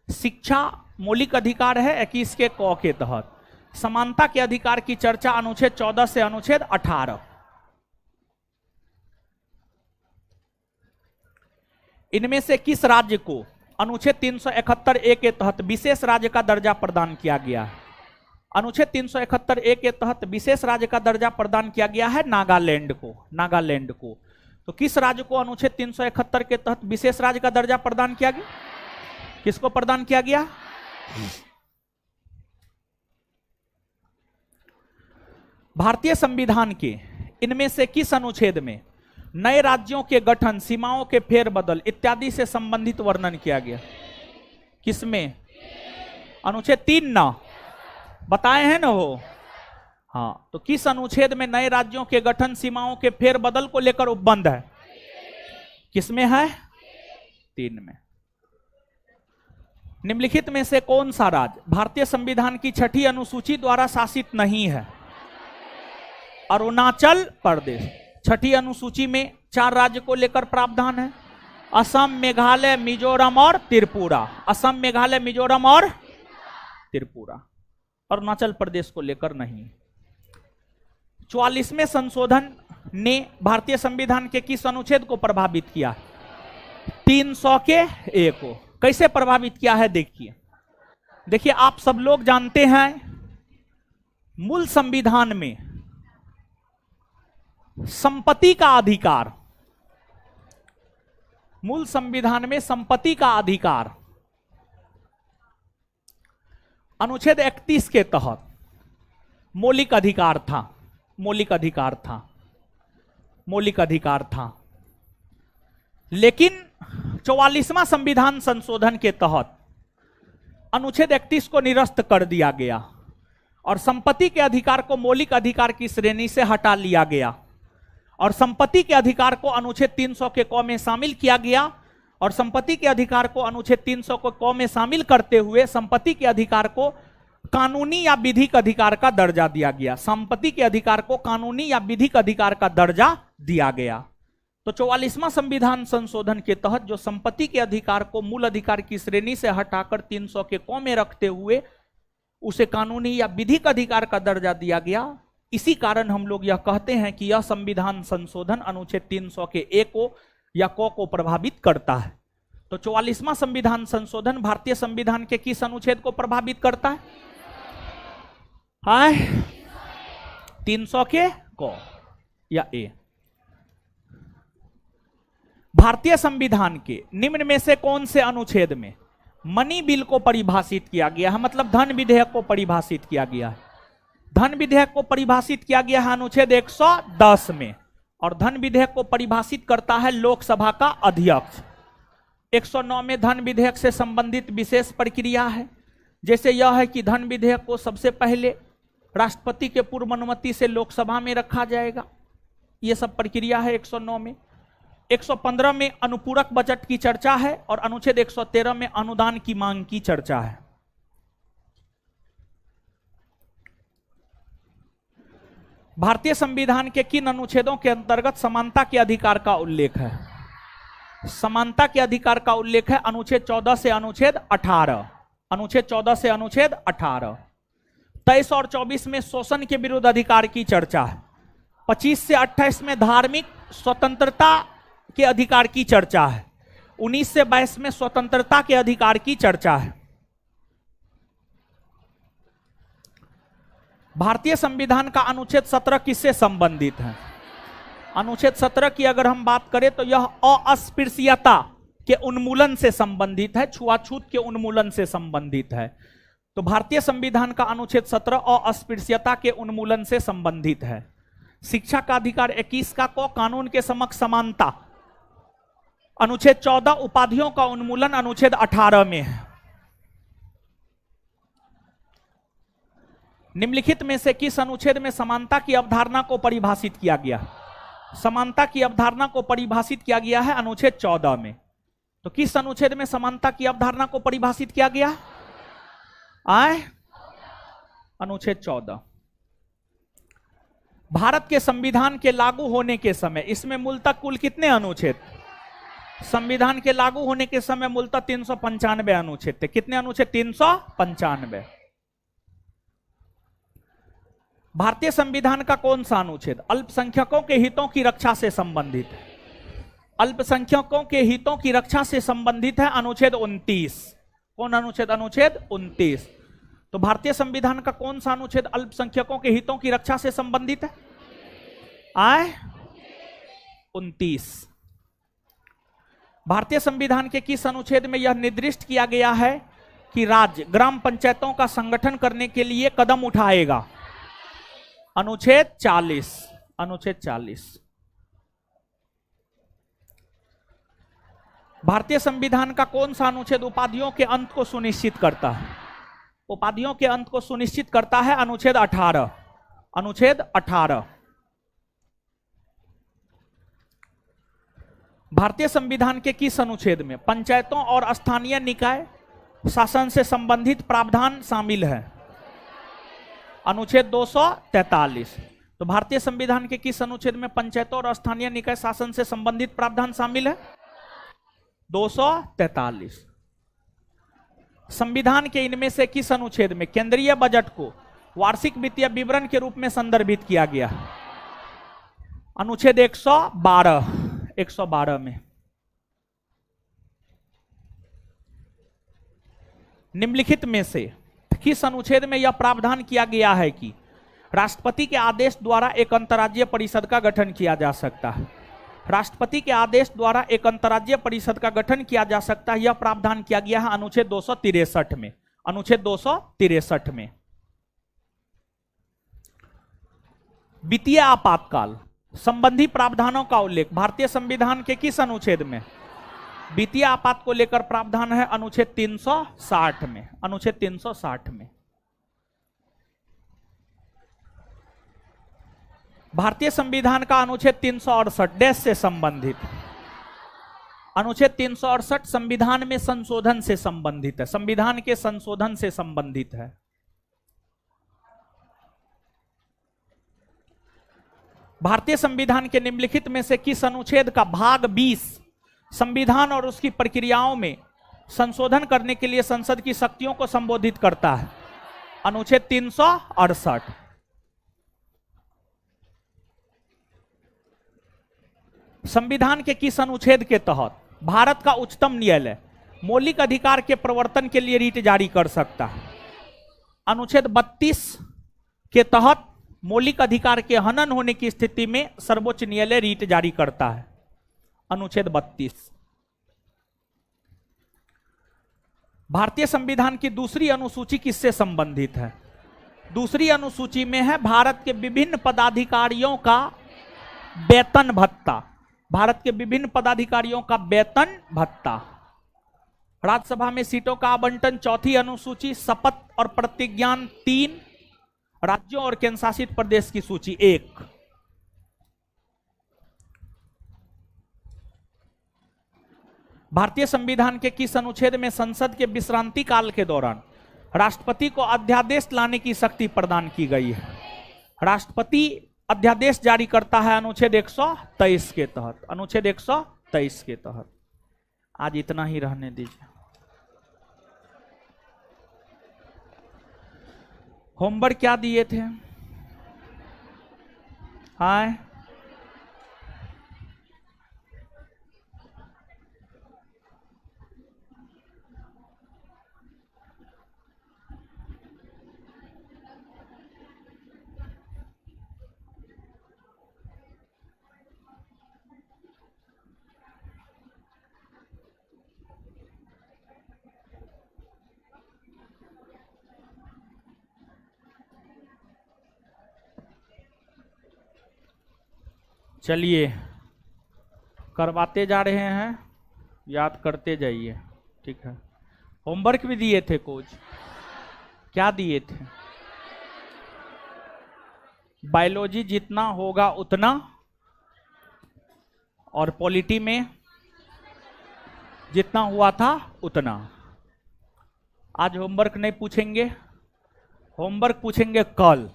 शिक्षा मौलिक अधिकार है 21 के क के तहत। समानता के अधिकार की चर्चा अनुच्छेद 14 से अनुच्छेद 18। इनमें से किस राज्य को अनुच्छेद 371 ए के तहत विशेष राज्य का दर्जा प्रदान किया गया है? अनुच्छेद 371 ए के तहत विशेष राज्य का दर्जा प्रदान किया गया है नागालैंड को। नागालैंड को। तो किस राज्य को अनुच्छेद 371 के तहत विशेष राज्य का दर्जा प्रदान किया गया? किसको प्रदान किया गया? भारतीय संविधान के इनमें से किस अनुच्छेद में नए राज्यों के गठन, सीमाओं के फेरबदल इत्यादि से संबंधित वर्णन किया गया? किसमें? अनुच्छेद 3 ना बताए हैं ना हो। हाँ, तो किस अनुच्छेद में नए राज्यों के गठन, सीमाओं के फेरबदल को लेकर उपबंध है? किसमें है? 3 में। निम्नलिखित में से कौन सा राज्य भारतीय संविधान की 6ठी अनुसूची द्वारा शासित नहीं है? अरुणाचल प्रदेश। 6ठी अनुसूची में 4 राज्य को लेकर प्रावधान है। असम, मेघालय, मिजोरम और त्रिपुरा। असम, मेघालय, मिजोरम और त्रिपुरा। अरुणाचल प्रदेश को लेकर नहीं। 44वें संशोधन ने भारतीय संविधान के किस अनुच्छेद को प्रभावित किया? 300 के ए को। कैसे प्रभावित किया है देखिए। देखिए आप सब लोग जानते हैं मूल संविधान में संपत्ति का अधिकार, मूल संविधान में संपत्ति का अधिकार अनुच्छेद 31 के तहत मौलिक अधिकार था। मौलिक अधिकार था, मौलिक अधिकार था। लेकिन 44वां संविधान संशोधन के तहत अनुच्छेद 31 को निरस्त कर दिया गया और संपत्ति के अधिकार को मौलिक अधिकार की श्रेणी से हटा लिया गया और संपत्ति के अधिकार को अनुच्छेद 300 के क में शामिल किया गया और संपत्ति के अधिकार को अनुच्छेद 300 को क में शामिल करते हुए संपत्ति के अधिकार को कानूनी या विधिक अधिकार का दर्जा दिया गया। संपत्ति के अधिकार को कानूनी या विधिक अधिकार का दर्जा दिया गया। तो 44वां संविधान संशोधन के तहत जो संपत्ति के अधिकार को मूल अधिकार की श्रेणी से हटाकर 300 के क में रखते हुए उसे कानूनी या विधिक अधिकार का दर्जा दिया गया, इसी कारण हम लोग यह कहते हैं कि यह संविधान संशोधन अनुच्छेद 300 के ए को या क को प्रभावित करता है। तो 44वां संविधान संशोधन भारतीय संविधान के किस अनुच्छेद को प्रभावित करता है? हाय 300 के क या ए। भारतीय संविधान के निम्न में से कौन से अनुच्छेद में मनी बिल को परिभाषित किया गया है, मतलब धन विधेयक को परिभाषित किया गया है? धन विधेयक को परिभाषित किया गया है अनुच्छेद 110 में और धन विधेयक को परिभाषित करता है लोकसभा का अध्यक्ष। 109 में धन विधेयक से संबंधित विशेष प्रक्रिया है, जैसे यह है कि धन विधेयक को सबसे पहले राष्ट्रपति के पूर्व अनुमति से लोकसभा में रखा जाएगा, यह सब प्रक्रिया है 109 में। 115 में अनुपूरक बजट की चर्चा है और अनुच्छेद 113 में अनुदान की मांग की चर्चा है। भारतीय संविधान के किन अनुच्छेदों के अंतर्गत समानता के अधिकार का उल्लेख है? समानता के अधिकार का उल्लेख है अनुच्छेद 14 से अनुच्छेद 18। अनुच्छेद 14 से अनुच्छेद 18। 23 और 24 में शोषण के विरुद्ध अधिकार की चर्चा है। 25 से 28 में धार्मिक स्वतंत्रता के अधिकार की चर्चा है। 19 से 22 में स्वतंत्रता के अधिकार की चर्चा है। भारतीय संविधान का अनुच्छेद 17 किससे संबंधित है? अनुच्छेद 17 की अगर हम बात करें तो यह अस्पृश्यता के उन्मूलन से संबंधित है, छुआछूत के उन्मूलन से संबंधित है। तो भारतीय संविधान का अनुच्छेद 17 अस्पृश्यता के उन्मूलन से संबंधित है। शिक्षा का अधिकार 21 का को कानून के समक्ष समानता अनुच्छेद 14, उपाधियों का उन्मूलन अनुच्छेद 18 में है। निम्नलिखित में से किस अनुच्छेद में समानता की अवधारणा को परिभाषित किया गया? समानता की अवधारणा को परिभाषित किया गया है अनुच्छेद 14 में। तो किस अनुच्छेद में समानता की अवधारणा को परिभाषित किया गया? अनुच्छेद 14। भारत के संविधान के लागू होने के समय इसमें मूलतः कुल कितने अनुच्छेद? संविधान के लागू होने के समय मूलतः 395 अनुच्छेद थे। कितने अनुच्छेद? 395। भारतीय संविधान का कौन सा अनुच्छेद अल्पसंख्यकों के हितों की रक्षा से संबंधित है? अल्पसंख्यकों के हितों की रक्षा से संबंधित है अनुच्छेद 29। कौन अनुच्छेद? अनुच्छेद 29। तो भारतीय संविधान का कौन सा अनुच्छेद अल्पसंख्यकों के हितों की रक्षा से संबंधित है? 29। भारतीय संविधान के किस अनुच्छेद में यह निर्दिष्ट किया गया है कि राज्य ग्राम पंचायतों का संगठन करने के लिए कदम उठाएगा? अनुच्छेद 40। अनुच्छेद 40। भारतीय संविधान का कौन सा अनुच्छेद उपाधियों के अंत को सुनिश्चित करता है? उपाधियों के अंत को सुनिश्चित करता है अनुच्छेद 18। अनुच्छेद 18। भारतीय संविधान के किस अनुच्छेद में पंचायतों और स्थानीय निकाय शासन से संबंधित प्रावधान शामिल है? अनुच्छेद 243। तो भारतीय संविधान के किस अनुच्छेद में पंचायतों और स्थानीय निकाय शासन से संबंधित प्रावधान शामिल है? 243। संविधान के इनमें से किस अनुच्छेद में केंद्रीय बजट को वार्षिक वित्तीय विवरण के रूप में संदर्भित किया गया? अनुच्छेद 112 में। निम्नलिखित में से किस अनुच्छेद में यह प्रावधान किया गया है कि राष्ट्रपति के आदेश द्वारा एक अंतर्राज्यीय परिषद का गठन किया जा सकता है? राष्ट्रपति के आदेश द्वारा एक अंतर्राज्यीय परिषद का गठन किया जा सकता है, यह प्रावधान किया गया है अनुच्छेद 263 में। अनुच्छेद 263 में। वित्तीय आपातकाल संबंधी प्रावधानों का उल्लेख भारतीय संविधान के किस अनुच्छेद में? वित्तीय आपात को लेकर प्रावधान है अनुच्छेद 360 में। अनुच्छेद 360 में। भारतीय संविधान का अनुच्छेद 368 डैश से संबंधित। अनुच्छेद 368 संविधान में संशोधन से संबंधित है। संविधान के संशोधन से संबंधित है। भारतीय संविधान के निम्नलिखित में से किस अनुच्छेद का भाग 20 संविधान और उसकी प्रक्रियाओं में संशोधन करने के लिए संसद की शक्तियों को संबोधित करता है? अनुच्छेद 368। संविधान के किस अनुच्छेद के तहत भारत का उच्चतम न्यायालय मौलिक अधिकार के प्रवर्तन के लिए रीट जारी कर सकता है? अनुच्छेद 32 के तहत मौलिक अधिकार के हनन होने की स्थिति में सर्वोच्च न्यायालय रीट जारी करता है। अनुच्छेद 32। भारतीय संविधान की दूसरी अनुसूची किससे संबंधित है? दूसरी अनुसूची में है भारत के विभिन्न पदाधिकारियों का वेतन भत्ता। भारत के विभिन्न पदाधिकारियों का वेतन भत्ता। राज्यसभा में सीटों का आवंटन चौथी अनुसूची। शपथ और प्रतिज्ञान 3। राज्यों और केंद्र शासित प्रदेश की सूची 1। भारतीय संविधान के किस अनुच्छेद में संसद के विश्रांति काल के दौरान राष्ट्रपति को अध्यादेश लाने की शक्ति प्रदान की गई है? राष्ट्रपति अध्यादेश जारी करता है अनुच्छेद 123 के तहत। अनुच्छेद 123 के तहत। आज इतना ही रहने दीजिए। होमवर्क क्या दिए थे? हाय चलिए करवाते जा रहे हैं, याद करते जाइए। ठीक है। होमवर्क भी दिए थे कुछ। क्या दिए थे? बायोलॉजी जितना होगा उतना, और पॉलिटी में जितना हुआ था उतना। आज होमवर्क नहीं पूछेंगे। होमवर्क पूछेंगे कल,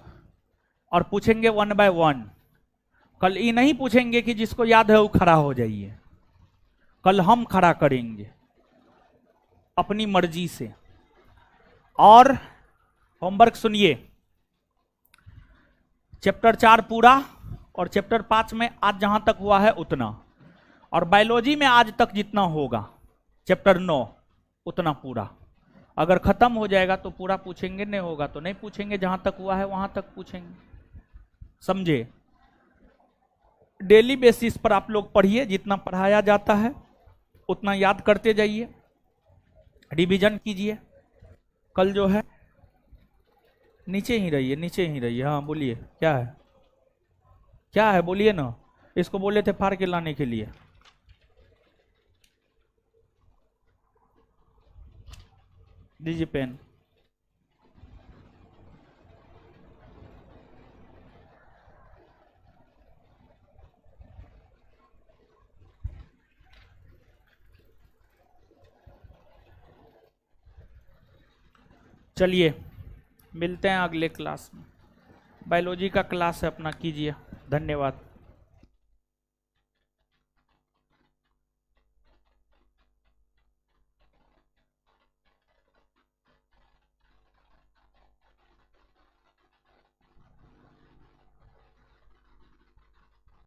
और पूछेंगे 1 बाय 1। कल ये नहीं पूछेंगे कि जिसको याद है वो खड़ा हो जाइए। कल हम खड़ा करेंगे अपनी मर्जी से। और होमवर्क सुनिए, चैप्टर 4 पूरा, और चैप्टर 5 में आज जहां तक हुआ है उतना, और बायोलॉजी में आज तक जितना होगा चैप्टर 9 उतना पूरा। अगर खत्म हो जाएगा तो पूरा पूछेंगे, नहीं होगा तो नहीं पूछेंगे। जहां तक हुआ है वहां तक पूछेंगे। समझे? डेली बेसिस पर आप लोग पढ़िए, जितना पढ़ाया जाता है उतना याद करते जाइए, रिवीजन कीजिए। कल जो है नीचे ही रहिए, नीचे ही रहिए। हाँ बोलिए, क्या है? क्या है बोलिए ना। इसको बोले थे फाड़ के लाने के लिए। दीजिए पेन। चलिए मिलते हैं अगले क्लास में। बायोलॉजी का क्लास है अपना, कीजिए। धन्यवाद।